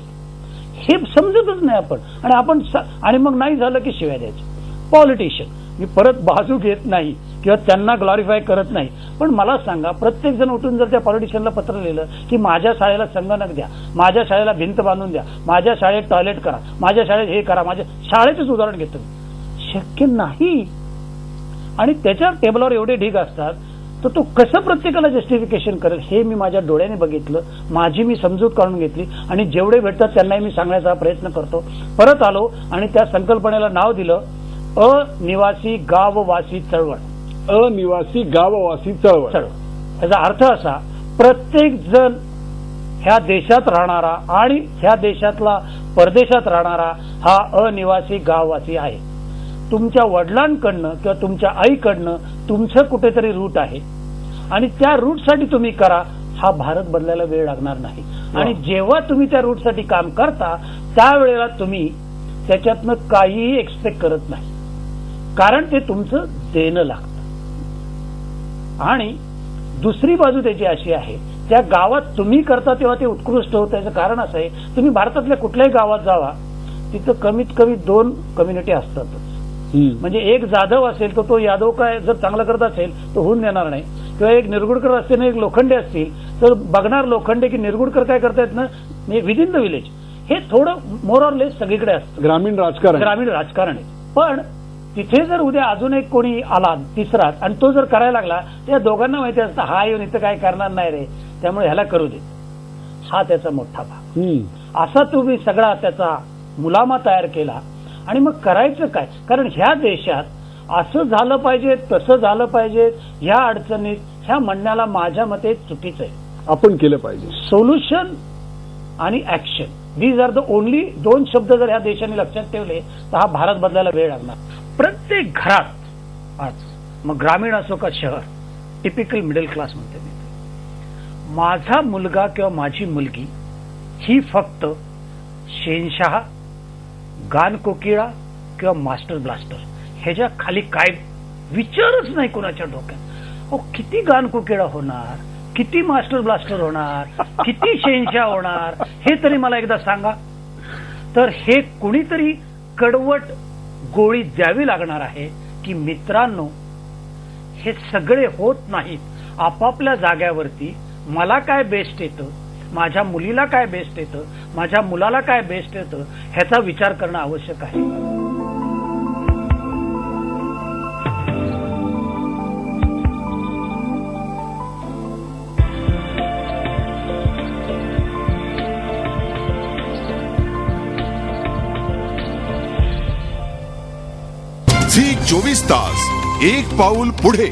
हे समजतच नाही आपण आणि मग नाही झालं की शिवाय द्यायचे. पॉलिटिशियन मी परत बाजू घेत नाही किंवा त्यांना ग्लॉरिफाय करत नाही, पण मला सांगा प्रत्येक जण उठून जर त्या पॉलिटिशियनला पत्र लिहिलं की माझ्या शाळेला संगणक द्या, माझ्या शाळेला भिंत बांधून द्या, माझ्या शाळेत टॉयलेट करा, माझ्या शाळेत हे करा, माझ्या शाळेचंच उदाहरण घेतो, शक्य नाही. आणि त्याच्या टेबलवर एवढे ढीग असतात तर तो कसं प्रत्येकाला जस्टिफिकेशन करेल हे मी माझ्या डोळ्याने बघितलं. माझी मी समजूत काढून घेतली आणि जेवढे भेटतात त्यांनाही मी सांगण्याचा प्रयत्न करतो. परत आलो आणि त्या संकल्पनेला नाव दिलं अनिवासी गाववासी चळवळ. अनिवासी गाववासी चळवळ. याचा अर्थ असा प्रत्येक जण ह्या देशात राहणारा आणि ह्या देशातला परदेशात राहणारा हा अनिवासी गाववासी आहे. तुमच्या वडिलांकडनं किंवा तुमच्या आईकडनं तुमचं कुठेतरी रूट आहे आणि त्या रूटसाठी तुम्ही करा. हा भारत बदलायला वेळ लागणार नाही. आणि जेव्हा तुम्ही त्या रूटसाठी काम करता त्यावेळेला तुम्ही त्याच्यातनं काहीही एक्सपेक्ट करत नाही, कारण ते तुमचं देणं लागतं. आणि दुसरी बाजू त्याची अशी आहे, त्या गावात तुम्ही करता तेव्हा ते उत्कृष्ट होतं. त्याचं कारण असं आहे, तुम्ही भारतातल्या कुठल्याही गावात जावा तिथं कमीत कमी 2 कम्युनिटी असतातच. म्हणजे एक जाधव असेल तर तो यादव काय जर चांगलं करत असेल तर होऊन देणार नाही, किंवा एक निरगुडकर असतील एक लोखंडे असतील तर बघणार लोखंडे की निरगुडकर काय करतायत ना विदिन द विलेज. हे थोडं मोर ऑर लेस सगळीकडे असतं, ग्रामीण राजकारण आहे. पण तिथे जर उद्या अजून एक कोणी आला तिसराच आणि तो जर करायला लागला त्या दोघांना माहिती असतं हा येऊन इथं काय करणार नाही रे, त्यामुळे ह्याला करू दे. हा त्याचा मोठा भाग. असा तुम्ही सगळा त्याचा मुलामा तयार केला आणि मग करायचं काय, कारण ह्या देशात असं झालं पाहिजे तसं झालं पाहिजे ह्या अडचणीत ह्या म्हणण्याला माझ्या मते चुकीचं आहे. आपण केलं पाहिजे. सोल्युशन आणि action, these are the only 2 शब्द जर ह्या देशाने लक्षात ठेवले तर हा भारत बदलायला वेळ लागणार. प्रत्येक घरात आज मग ग्रामीण असो का शहर, टिपिकल मिडल क्लास म्हणते मी, माझा मुलगा किंवा माझी मुलगी ही फक्त शेनशाह, गान कोकिळा किंवा मास्टर ब्लास्टर ह्याच्या खाली काय विचारच नाही कोणाच्या डोक्यात. किती गान कोकिळा होणार, किती मास्टर ब्लास्टर होणार, किती शेनशाह होणार हे तरी मला एकदा सांगा. तर हे कुणीतरी कडवट गोळी द्यावी लागणार आहे की मित्रांनो हे सगळे होत नाहीत. आपापल्या जाग्यावरती मला काय बेस्ट येतं, माझ्या मुलीला काय बेस्ट येतं, माझ्या मुलाला काय बेस्ट येतं ह्याचा विचार करणं आवश्यक आहे. झी 24 तास एक पाऊल पुढे.